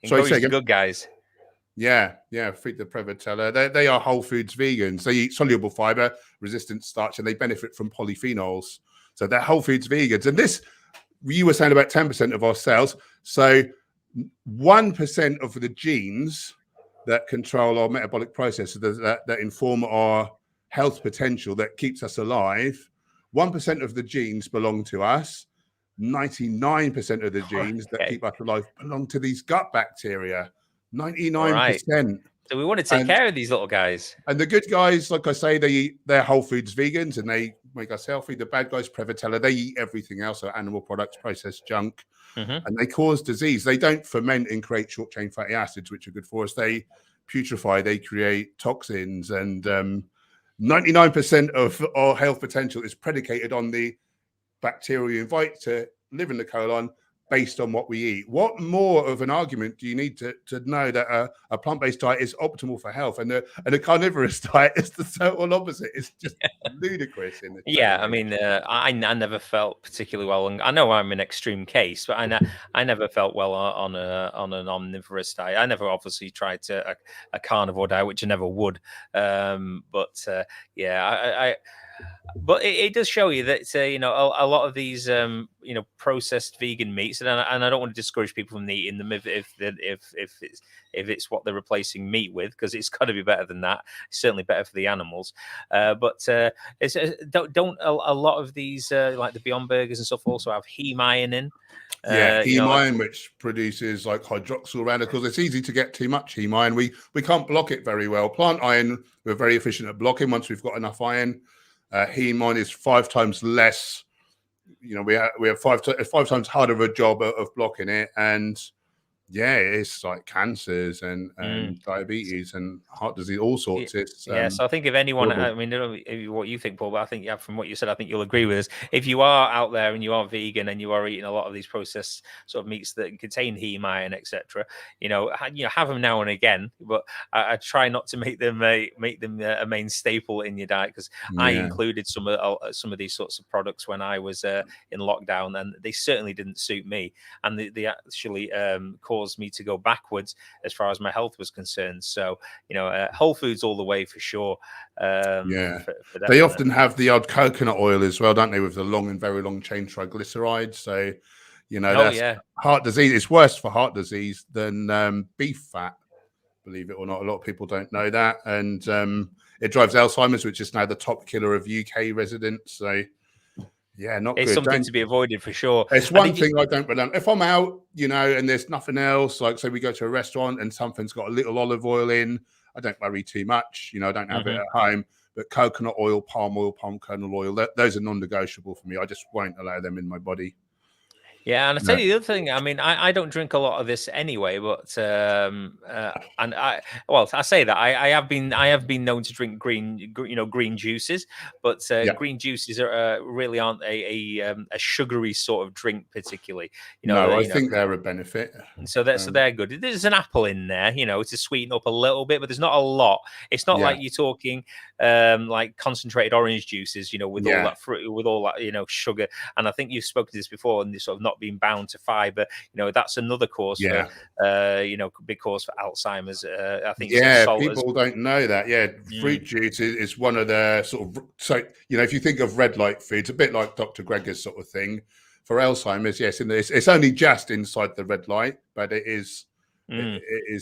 encourage the good guys. Yeah, feed the Prevotella. They are whole foods vegans. They eat soluble fiber, resistant starch, and they benefit from polyphenols. So they're whole foods vegans. And this, you were saying about 10% of our cells. So 1% of the genes that control our metabolic processes, that inform our health potential, that keeps us alive, 1% of the genes belong to us. 99% of the genes that keep us alive belong to these gut bacteria. 99%. Right. So we want to take care of these little guys. And the good guys, like I say, they're whole foods vegans, and they make us healthy. The bad guys, Prevotella, they eat everything else, so animal products, processed junk, and they cause disease. They don't ferment and create short chain fatty acids, which are good for us. They putrefy, they create toxins, and 99% of our health potential is predicated on the bacteria you invite to live in the colon, based on what we eat. What more of an argument do you need to know that a plant-based diet is optimal for health, and a carnivorous diet is the total opposite? It's just ludicrous in the I mean, I never felt particularly well, and I know I'm an extreme case, but I never felt well on an omnivorous diet. I never obviously tried a carnivore diet, which I never would. But it does show you that a lot of these processed vegan meats, and I don't want to discourage people from eating them if it's what they're replacing meat with, because it's got to be better than that. It's certainly better for the animals. Don't a lot of these like the Beyond Burgers and stuff also have heme iron in? Heme iron, which produces like hydroxyl radicals. It's easy to get too much heme iron. We can't block it very well. Plant iron, we're very efficient at blocking once we've got enough iron. Heme iron is 5 times less. We have 5 times harder of a job of blocking it, and it's like cancers and diabetes and heart disease, all sorts. So I think if anyone, horrible. I mean, I don't know what you think, Paul, but I think from what you said, I think you'll agree with us. If you are out there and you are vegan and you are eating a lot of these processed sort of meats that contain heme iron, etc., have them now and again. But I try not to make them a main staple in your diet, because I included some of these sorts of products when I was in lockdown, and they certainly didn't suit me, and they actually caused me to go backwards as far as my health was concerned. So whole foods all the way for sure. For they often have the odd coconut oil as well, don't they, with the long and very long chain triglycerides. So that's heart disease. It's worse for heart disease than beef fat, believe it or not. A lot of people don't know that, and it drives Alzheimer's, which is now the top killer of UK residents. So not it's good. Something to be avoided for sure. It's one thing I don't rely on. If I'm out, and there's nothing else, like say we go to a restaurant and something's got a little olive oil in, I don't worry too much. I don't have it at home. But coconut oil, palm kernel oil, those are non-negotiable for me. I just won't allow them in my body. Yeah, and I tell you the other thing. I mean, I don't drink a lot of this anyway, but I say that I have been known to drink green juices, but green juices really aren't a sugary sort of drink particularly. I think they're a benefit. So they're good. There's an apple in there, to sweeten up a little bit, but there's not a lot. It's not like you're talking like concentrated orange juices, with all that fruit, with all that sugar. And I think you've spoken to this before, and this sort of not being bound to fiber, that's another cause for big cause for Alzheimer's. I think people don't know that. Fruit juice is one of the sort of, so if you think of red light foods, a bit like Dr. Greger's sort of thing for Alzheimer's. It's only just inside the red light, but it is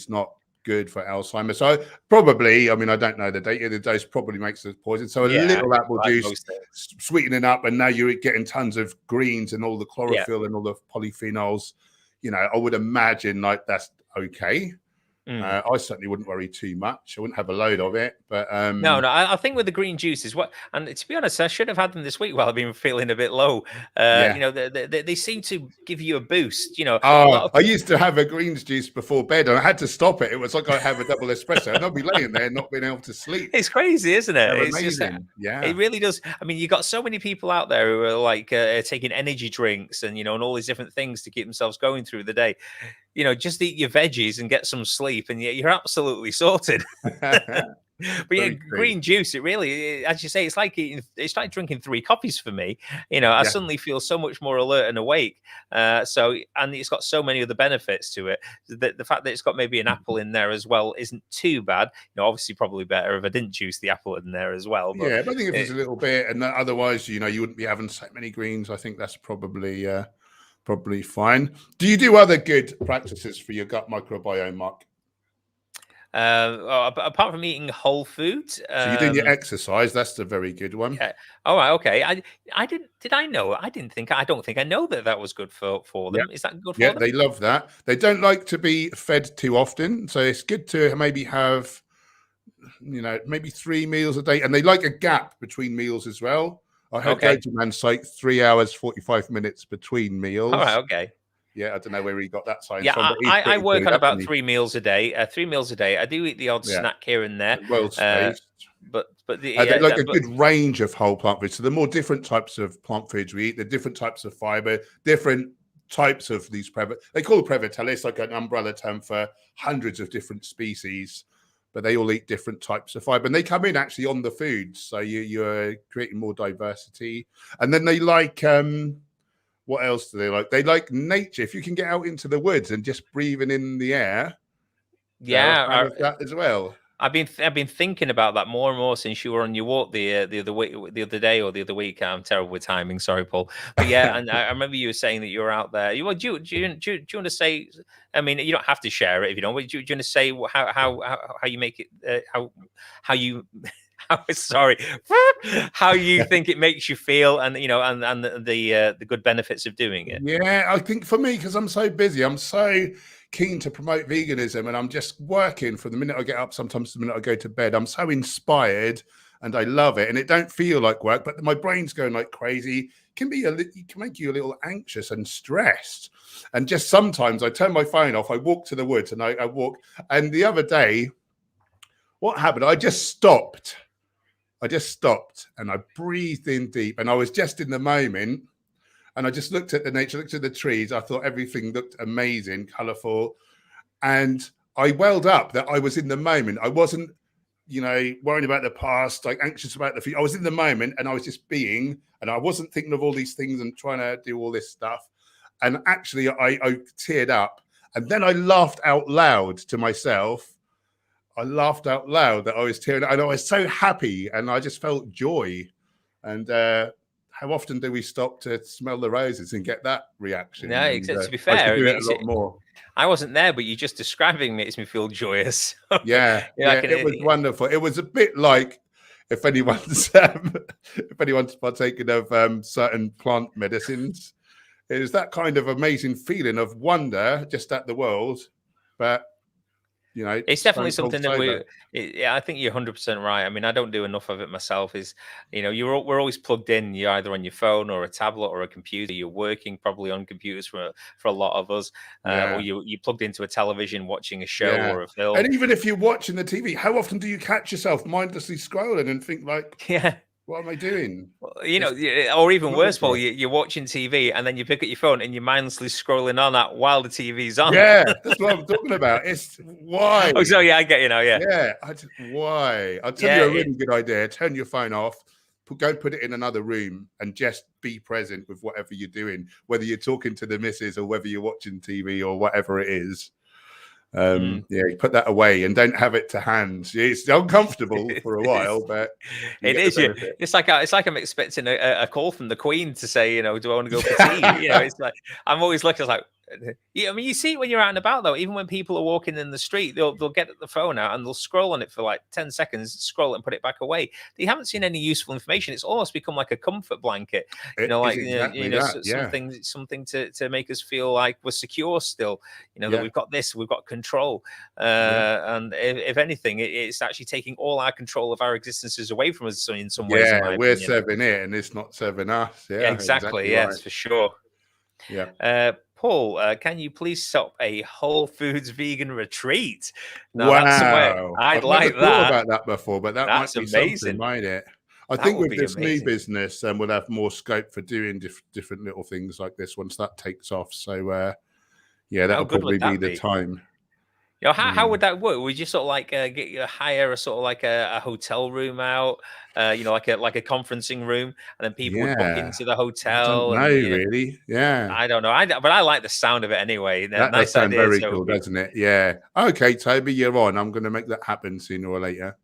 not good for Alzheimer's. So probably, I mean, I don't know the date. The dose probably makes the poison. So a little apple juice, sweetening up, and now you're getting tons of greens and all the chlorophyll and all the polyphenols. I would imagine like that's okay. I certainly wouldn't worry too much. I wouldn't have a load of it, but no. I think with the green juices, and to be honest, I should have had them this week while I've been feeling a bit low. They seem to give you a boost. I used to have a greens juice before bed, and I had to stop it. It was like I have a double espresso, and I'll be laying there not being able to sleep. It's crazy, isn't it? They're it's amazing. It really does. I mean, you got so many people out there who are like taking energy drinks and and all these different things to keep themselves going through the day. Just eat your veggies and get some sleep, and you're absolutely sorted. But green juice, it really, as you say, it's like drinking 3 coffees for me. I suddenly feel so much more alert and awake. And it's got so many other benefits to it. The fact that it's got maybe an apple in there as well isn't too bad. Obviously, probably better if I didn't juice the apple in there as well. But, but I think if there's a little bit, and otherwise, you wouldn't be having so many greens. I think that's probably fine. Do you do other good practices for your gut microbiome, Mark? Apart from eating whole foods, so you're doing your exercise. That's a very good one. Yeah. All right. Okay. I didn't. Did I know? I don't think I know that was good for them. Is that good for them? Yeah, they love that. They don't like to be fed too often, so it's good to maybe have, maybe 3 meals a day, and they like a gap between meals as well. I heard Go-To Man's like 3 hours 45 minutes between meals. All right. Okay. Yeah, I don't know where he got that science from. Yeah, I work on about 3 meals a day. 3 meals a day. I do eat the odd snack here and there. Well spaced. But they like a good range of whole plant foods. So the more different types of plant foods we eat, the different types of fiber, different types of these they call Prevotella. It's like an umbrella term for hundreds of different species, but they all eat different types of fiber, and they come in actually on the foods. So you're creating more diversity. And then they like what else do they like? They like nature. If you can get out into the woods and just breathing in the air, yeah, they're a fan of that as well. I've been thinking about that more and more since you were on your walk the other day or the other week. I'm terrible with timing, sorry, Paul. But yeah, and I remember you were saying that you were out there. Do you want to say? I mean, you don't have to share it if you don't. But do you want to say how you make it? How you? Sorry, how you think it makes you feel, and and the good benefits of doing it. Yeah, I think for me, because I'm so busy, I'm so keen to promote veganism, and I'm just working from the minute I get up, sometimes the minute I go to bed. I'm so inspired and I love it, and it don't feel like work, but my brain's going like crazy. It can make you a little anxious and stressed, and just sometimes I turn my phone off, I walk to the woods, and I walk. And the other day, what happened? I just stopped and I breathed in deep, and I was just in the moment. And I just looked at the nature, looked at the trees. I thought everything looked amazing, colorful. And I welled up that I was in the moment. I wasn't, worrying about the past, like anxious about the future. I was in the moment, and I was just being, and I wasn't thinking of all these things and trying to do all this stuff. And actually I teared up, and then I laughed out loud to myself. I laughed out loud that I was tearing up, and I was so happy, and I just felt joy. And, how often do we stop to smell the roses and get that reaction? No, except to be fair, I do it a lot more. I wasn't there, but you just describing makes me feel joyous. Yeah, it was wonderful. It was a bit like if anyone's partaken of certain plant medicines, it is that kind of amazing feeling of wonder just at the world, but. It's definitely something that I think you're 100% right. I mean, I don't do enough of it myself. We're always plugged in. You're either on your phone or a tablet or a computer. You're working probably on computers for a lot of us, or you plugged into a television watching a show or a film. And even if you're watching the TV, how often do you catch yourself mindlessly scrolling and think like, yeah, what am I doing? Or even worse, Paul, you're watching TV and then you pick up your phone and you're mindlessly scrolling on that while the TV's on. Yeah, that's what I'm talking about. It's why. Oh, so yeah, I get you now. Yeah. Yeah. Why? I'll tell you a really good idea. Turn your phone off. Go put it in another room and just be present with whatever you're doing, whether you're talking to the missus or whether you're watching TV or whatever it is. Put that away and don't have it to hand. It's uncomfortable for a while, but it is. It's like I'm expecting a call from the Queen to say, do I want to go for tea? It's like I'm always looking like. I mean, you see it when you're out and about, though. Even when people are walking in the street, they'll get the phone out and they'll scroll on it for like 10 seconds, scroll it and put it back away. They haven't seen any useful information. It's almost become like a comfort blanket, something to make us feel like we're secure still. That we've got this, we've got control. And if anything, it's actually taking all our control of our existences away from us in some ways. Yeah, we're serving it, and it's not serving us. Yeah, exactly. Yes, right. For sure. Yeah. Paul, can you please stop a Whole Foods vegan retreat? Now, wow. I'd like that. Thought about that before, but that's might be amazing. Something, might it? I think with this new business, we'll have more scope for doing different little things like this once that takes off. So, that'll probably be the time. How would that work? Would you sort of like hire a sort of like a hotel room out, like a conferencing room, and then people would book into the hotel? Really? Yeah. I don't know. But I like the sound of it anyway. That does sound very cool, doesn't it? Yeah. Okay, Toby, you're on. I'm going to make that happen sooner or later.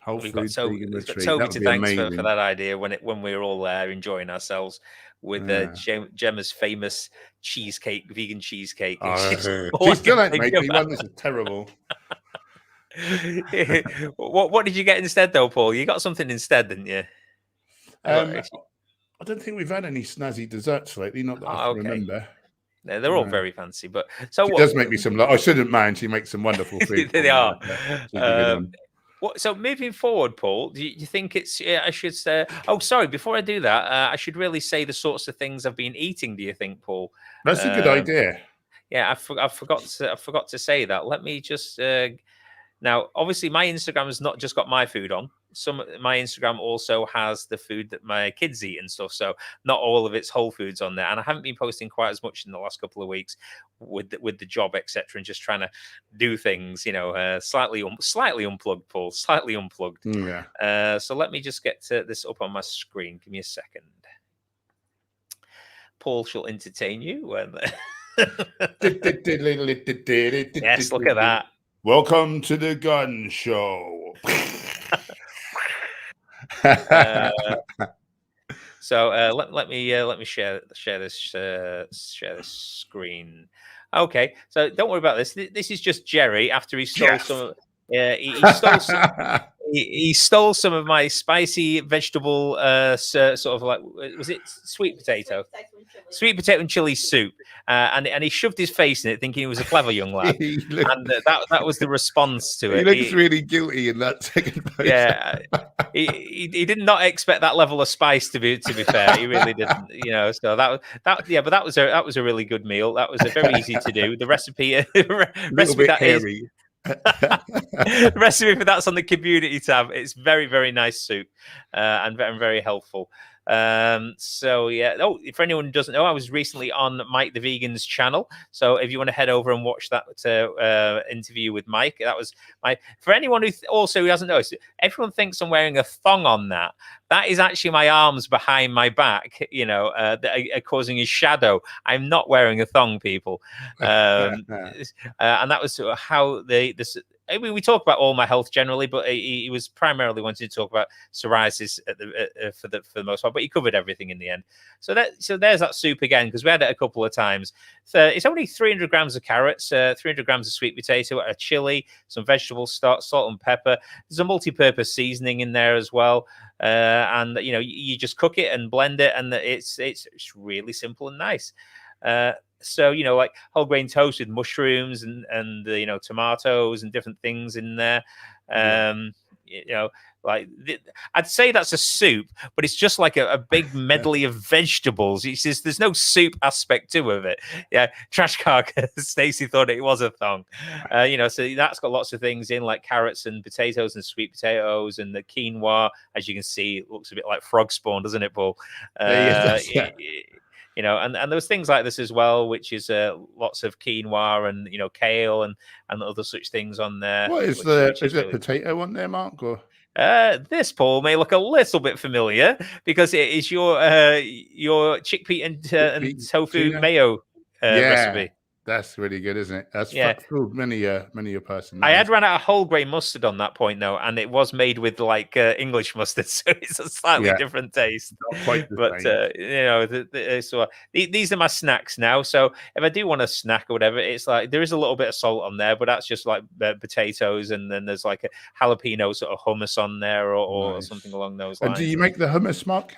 We've got Toby to thank for that idea when we were all there enjoying ourselves with Gemma's famous vegan cheesecake. She still ain't made me one. This is terrible. What did you get instead, though, Paul? You got something instead, didn't you? I don't think we've had any snazzy desserts lately. Not that I remember. No, they're all very fancy, but she does make me some. I shouldn't mind. She makes some wonderful food. They are. So moving forward, Paul, do you think it's? I should say. Oh, sorry. Before I do that, I should really say the sorts of things I've been eating. Do you think, Paul? That's a good idea. Yeah, I forgot to say that. Let me just. Now, obviously, my Instagram has not just got my food on. My Instagram also has the food that my kids eat and stuff. So not all of it's whole foods on there. And I haven't been posting quite as much in the last couple of weeks with the job, etc., and just trying to do things, slightly unplugged, Paul, slightly unplugged. Yeah. So let me just get this up on my screen. Give me a second. Paul shall entertain you. Yes, look at that. Welcome to the gun show. So let me share this screen. Okay, so don't worry about this. This is just Jerry after he stole some. He stole some. He stole some of my spicy vegetable, sort of like, was it sweet potato and chili soup, and he shoved his face in it, thinking he was a clever young lad, and that was the response to it. He looks really guilty in that second photo. Yeah, he did not expect that level of spice. To be fair, he really didn't. So that. Yeah, but that was a really good meal. That was very easy to do. The recipe, recipe that hairy. Is. The recipe for that's on the community tab. It's very, very nice soup, and very helpful. So yeah. Oh, if anyone doesn't know, I was recently on Mike the Vegan's channel. So if you want to head over and watch that interview with Mike, that was for anyone who also hasn't noticed, everyone thinks I'm wearing a thong on that. That is actually my arms behind my back, that are causing a shadow. I'm not wearing a thong, people. And that was how I mean, we talk about all my health generally, but he was primarily wanting to talk about psoriasis for the most part. But he covered everything in the end. So there's that soup again, because we had it a couple of times. So it's only 300 grams of carrots, 300 grams of sweet potato, a chili, some vegetable stock, salt and pepper. There's a multi-purpose seasoning in there as well, and you just cook it and blend it, and it's really simple and nice. So like whole grain toast with mushrooms and tomatoes and different things in there. I'd say that's a soup, but it's just like a big medley of vegetables. He says there's no soup aspect to it. Yeah, Trash Carcass Stacey thought it was a thong. So that's got lots of things in, like carrots and potatoes and sweet potatoes, and the quinoa, as you can see, it looks a bit like frog spawn, doesn't it, Paul? And there was things like this as well, which is lots of quinoa and kale and other such things on there. What is is it potato on there, Mark? Or this, Paul, may look a little bit familiar because it is your chickpea and tofu mayo recipe. That's really good, isn't it? That's fooled many a person. I had run out of whole grain mustard on that point, though, and it was made with like English mustard, so it's a slightly different taste. Not quite the same. So these are my snacks now. So if I do want a snack or whatever, it's like there is a little bit of salt on there, but that's just like potatoes, and then there's like a jalapeno sort of hummus on there, or something along those lines. And do you make the hummus, Mark?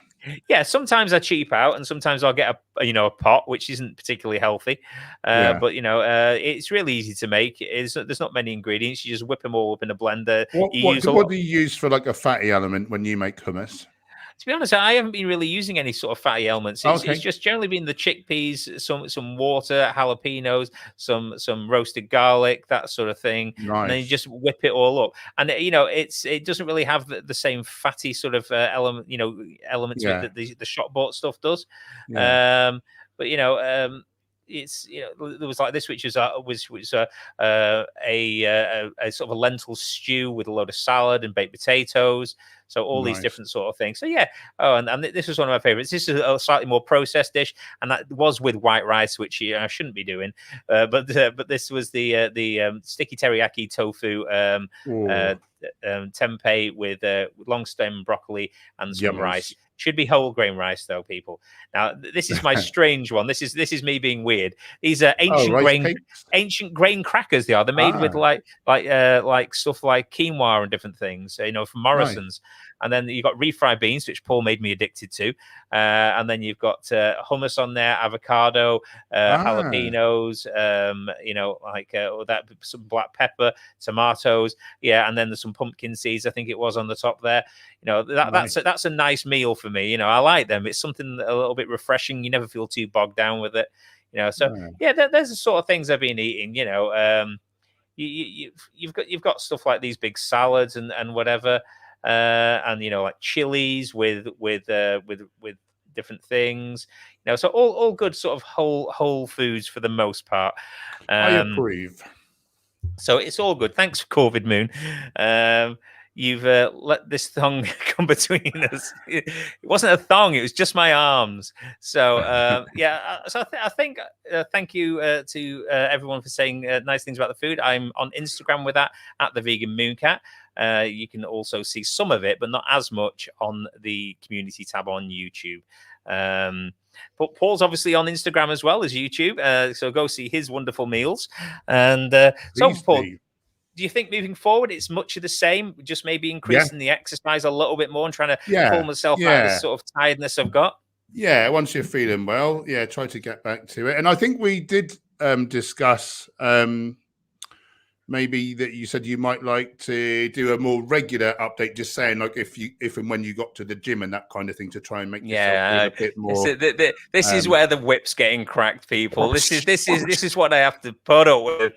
Yeah, sometimes I cheap out, and sometimes I'll get a pot, which isn't particularly healthy. But it's really easy to make. There's not many ingredients. You just whip them all up in a blender. What do you use for like a fatty element when you make hummus? To be honest, I haven't been really using any sort of fatty elements. It's just generally been the chickpeas, some water, jalapenos, some roasted garlic, that sort of thing. Nice. And then you just whip it all up. And it doesn't really have the same fatty sort of elements that the shop bought stuff does. Yeah. It's there was like this, which was a sort of a lentil stew with a load of salad and baked potatoes. So all these different sort of things. So yeah. Oh, and this was one of my favorites. This is a slightly more processed dish, and that was with white rice, which I shouldn't be doing. But this was the sticky teriyaki tofu tempeh with long stem broccoli and some rice. Should be whole grain rice, though, people. Now, this is my strange one. This is me being weird. These are ancient grain crackers. They're made with like stuff like quinoa and different things. From Morrison's. Right. And then you've got refried beans, which Paul made me addicted to. And then you've got hummus on there, avocado, jalapenos, some black pepper, tomatoes. Yeah, and then there's some pumpkin seeds, I think it was, on the top there. That's a nice meal for me. I like them. It's something a little bit refreshing. You never feel too bogged down with it. There's the sort of things I've been eating. you've got stuff like these big salads and whatever, and like chilies with different things, so all good sort of whole foods for the most part. I approve. So it's all good. Thanks for COVID, Moon. You've let this thong come between us. It wasn't a thong; it was just my arms. So yeah. So I think thank you to everyone for saying nice things about the food. I'm on Instagram with that at the Vegan Mooncat. You can also see some of it, but not as much on the community tab on YouTube. But Paul's obviously on Instagram as well as YouTube, so go see his wonderful meals. And so, Paul, do you think moving forward it's much of the same, just maybe increasing the exercise a little bit more and trying to pull myself out of this sort of tiredness I've got? Yeah, once you're feeling well, try to get back to it. And I think we did discuss maybe that you said you might like to do a more regular update, just saying like if and when you got to the gym and that kind of thing, to try and make yourself feel a bit more. This is where the whip's getting cracked, people. This is what I have to put up with.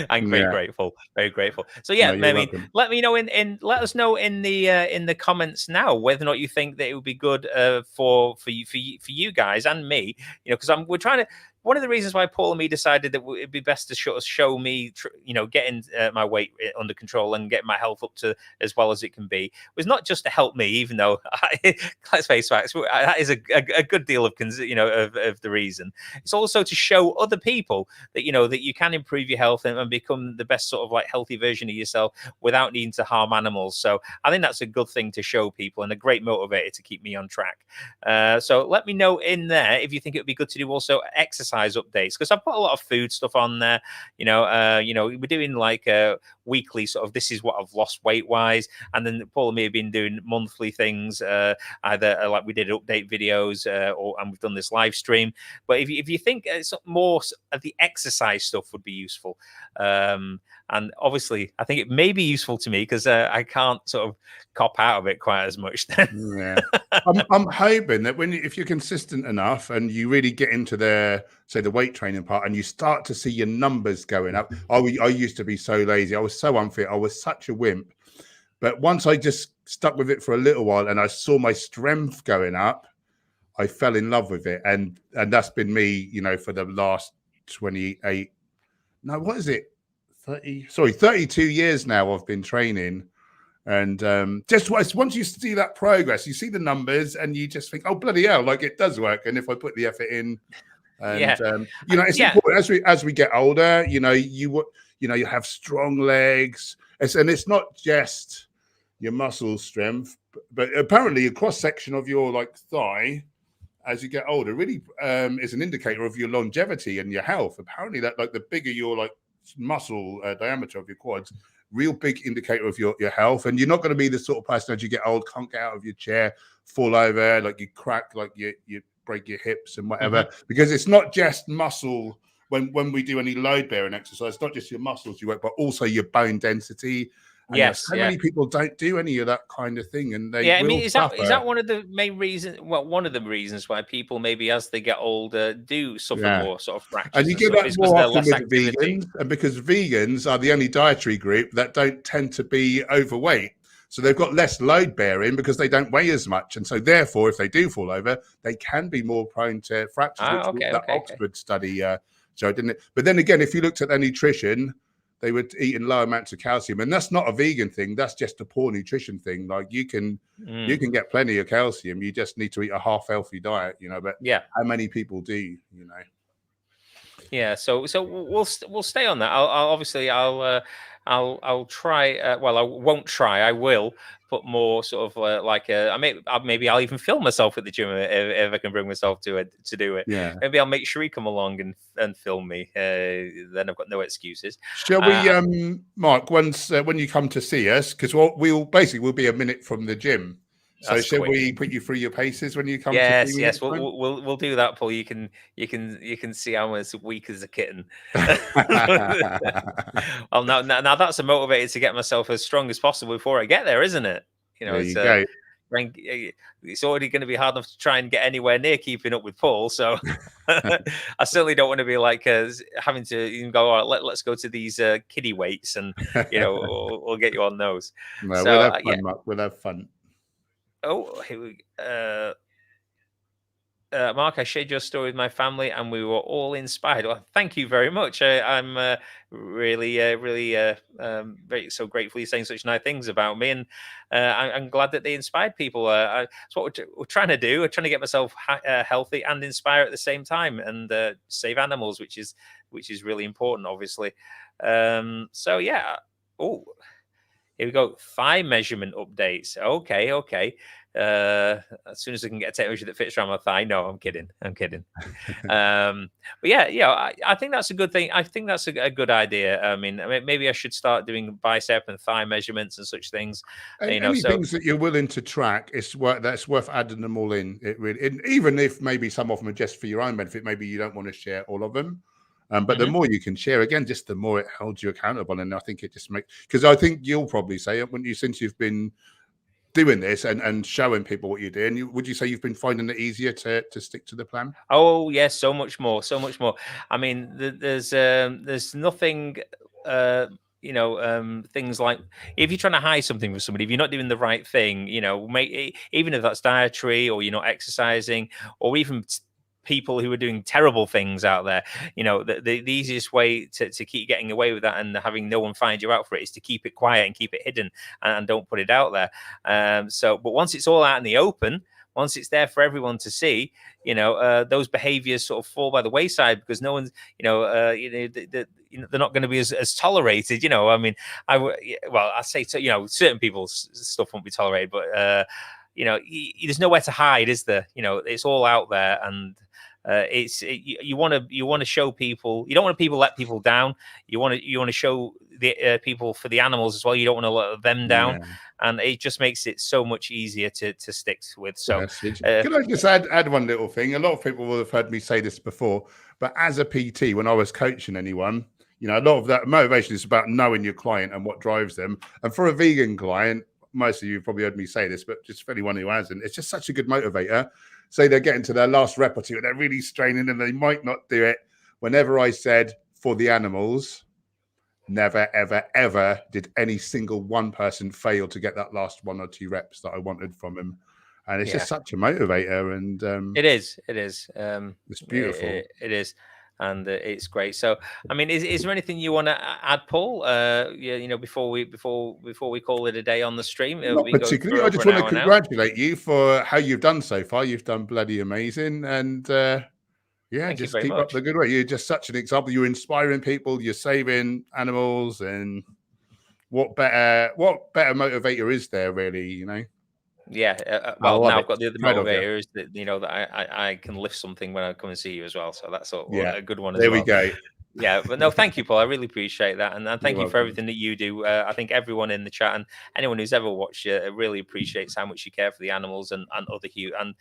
I'm very grateful, very grateful. So yeah, I mean, let me know let us know in the comments now whether or not you think that it would be good for you guys and me, because we're trying to. One of the reasons why Paul and me decided that it'd be best to show me, getting my weight under control and getting my health up to as well as it can be, was not just to help me, even though let's face facts, that is a good deal of the reason. It's also to show other people that that you can improve your health and become the best sort of like healthy version of yourself without needing to harm animals. So I think that's a good thing to show people and a great motivator to keep me on track. So let me know in there if you think it would be good to do also exercise updates, because I've put a lot of food stuff on there. We're doing like a weekly sort of this is what I've lost weight wise, and then Paul and me have been doing monthly things, either like we did update videos and we've done this live stream. But if you think more of the exercise stuff would be useful, and obviously I think it may be useful to me because I can't sort of cop out of it quite as much. Yeah, I'm hoping that if you're consistent enough and you really get into the weight training part and you start to see your numbers going up. I used to be so lazy. I was so unfit. I was such a wimp. But once I just stuck with it for a little while and I saw my strength going up, I fell in love with it. And that's been me, for the last 28. No, what is it? 32 years now I've been training. And just once you see that progress, you see the numbers and you just think, oh, bloody hell, like it does work. And if I put the effort in, and it's important as we get older, you have strong legs, and it's not just your muscle strength, but apparently a cross section of your like thigh as you get older really is an indicator of your longevity and your health. Apparently that like the bigger your like muscle diameter of your quads, real big indicator of your health. And you're not going to be the sort of person as you get old can't get out of your chair, fall over, like you crack, like you break your hips and whatever, because it's not just muscle. When we do any load bearing exercise, it's not just your muscles you work, but also your bone density. And so many people don't do any of that kind of thing, and they is that one of the main reasons? Well, one of the reasons why people maybe as they get older do suffer more sort of fractures. And you get that more often with vegans, and because vegans are the only dietary group that don't tend to be overweight. So they've got less load bearing because they don't weigh as much. And so therefore, if they do fall over, they can be more prone to fractures, which Oxford study showed, didn't it? But then again, if you looked at their nutrition, they were eating low amounts of calcium. And that's not a vegan thing. That's just a poor nutrition thing. Like you can get plenty of calcium. You just need to eat a half healthy diet, but how many people do, Yeah, so we'll stay on that. I'll try. Well, I won't try. I will put more sort of maybe I'll even film myself at the gym if I can bring myself to do it. Yeah. Maybe I'll make sure he come along and film me. Then I've got no excuses. Shall we, Mark? Once when you come to see us, because we'll be a minute from the gym. So shall we put you through your paces when you come? Yes, we'll do that, Paul. You can see I'm as weak as a kitten. Well, now that's a motivator to get myself as strong as possible before I get there, isn't it? There you go. it's already going to be hard enough to try and get anywhere near keeping up with Paul. So I certainly don't want to be like having to even go, all right, let's go to these kiddie weights and, we'll get you on those. No, So, we'll have fun, Mark. We'll have fun. Oh, here we Mark, I shared your story with my family and we were all inspired. Well, thank you very much. I'm really very so grateful you're saying such nice things about me, and I'm glad that they inspired people. That's what we're trying to do. We're trying to get myself healthy and inspire at the same time, and save animals, which is really important, obviously. So yeah. Oh, here we go. Thigh measurement updates. Okay. As soon as I can get a tape measure that fits around my thigh. No, I'm kidding. But yeah, I think that's a good thing. I think that's a good idea. I mean, maybe I should start doing bicep and thigh measurements and such things. Any things that you're willing to track, that's worth adding them all in. It really, even if maybe some of them are just for your own benefit, maybe you don't want to share all of them. But the more you can share, again, just the more it holds you accountable. And I think it just makes, because I think you'll probably say it since you've been doing this and showing people what you're doing, would you say you've been finding it easier to stick to the plan? Oh yes, so much more. I mean, there's nothing things like if you're trying to hide something from somebody, if you're not doing the right thing, even if that's dietary or you're not exercising, or even people who are doing terrible things out there, the easiest way to keep getting away with that and having no one find you out for it is to keep it quiet and keep it hidden and don't put it out there. But once it's all out in the open, once it's there for everyone to see, those behaviors sort of fall by the wayside because no one's, they're not going to be as tolerated. I mean, I say, certain people's stuff won't be tolerated, but, there's nowhere to hide, is there? It's all out there, and you want to show people. You don't want people let people down. You want to show the people for the animals as well. You don't want to let them down, and it just makes it so much easier to stick with. So, can I just add one little thing? A lot of people will have heard me say this before, but as a PT, when I was coaching anyone, a lot of that motivation is about knowing your client and what drives them. And for a vegan client, most of you have probably heard me say this, but just for anyone who hasn't, it's just such a good motivator. Say they're getting to their last rep or two, they're really straining and they might not do it. Whenever I said for the animals, never, ever, ever did any single one person fail to get that last 1 or 2 reps that I wanted from them. And it's just such a motivator. And it is. It's beautiful. It is. And it's great. So, I mean, is there anything you want to add, Paul? Before we call it a day on the stream. Not particularly. I just want to congratulate you for how you've done so far. You've done bloody amazing, and just keep up the good work. You're just such an example. You're inspiring people. You're saving animals, and what better motivator is there, really? Yeah, now I've got the other motivator is that that I can lift something when I come and see you as well. So that's a good one as well. There we go. Yeah, but no, thank you, Paul. I really appreciate that, and thank you for everything that you do. I think everyone in the chat and anyone who's ever watched you really appreciates how much you care for the animals and other human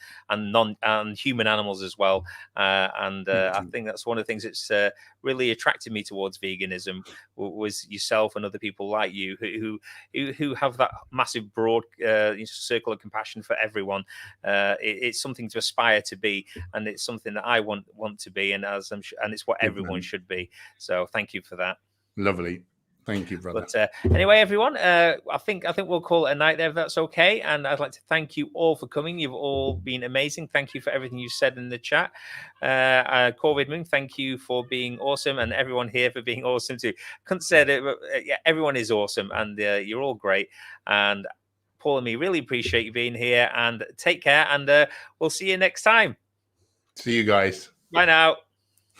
animals as well. I think that's one of the things that's really attracted me towards veganism was yourself and other people like you who have that massive broad circle of compassion for everyone. It's something to aspire to be, and it's something that I want to be, and it's what everyone should be. So thank you for that. Lovely. Thank you, brother. But anyway, everyone, I think we'll call it a night there if that's okay. And I'd like to thank you all for coming. You've all been amazing. Thank you for everything you said in the chat. Corvid Moon, thank you for being awesome, and everyone here for being awesome too. Couldn't say that, but everyone is awesome, and you're all great. And Paul and me really appreciate you being here. And take care, and we'll see you next time. See you guys. Bye now.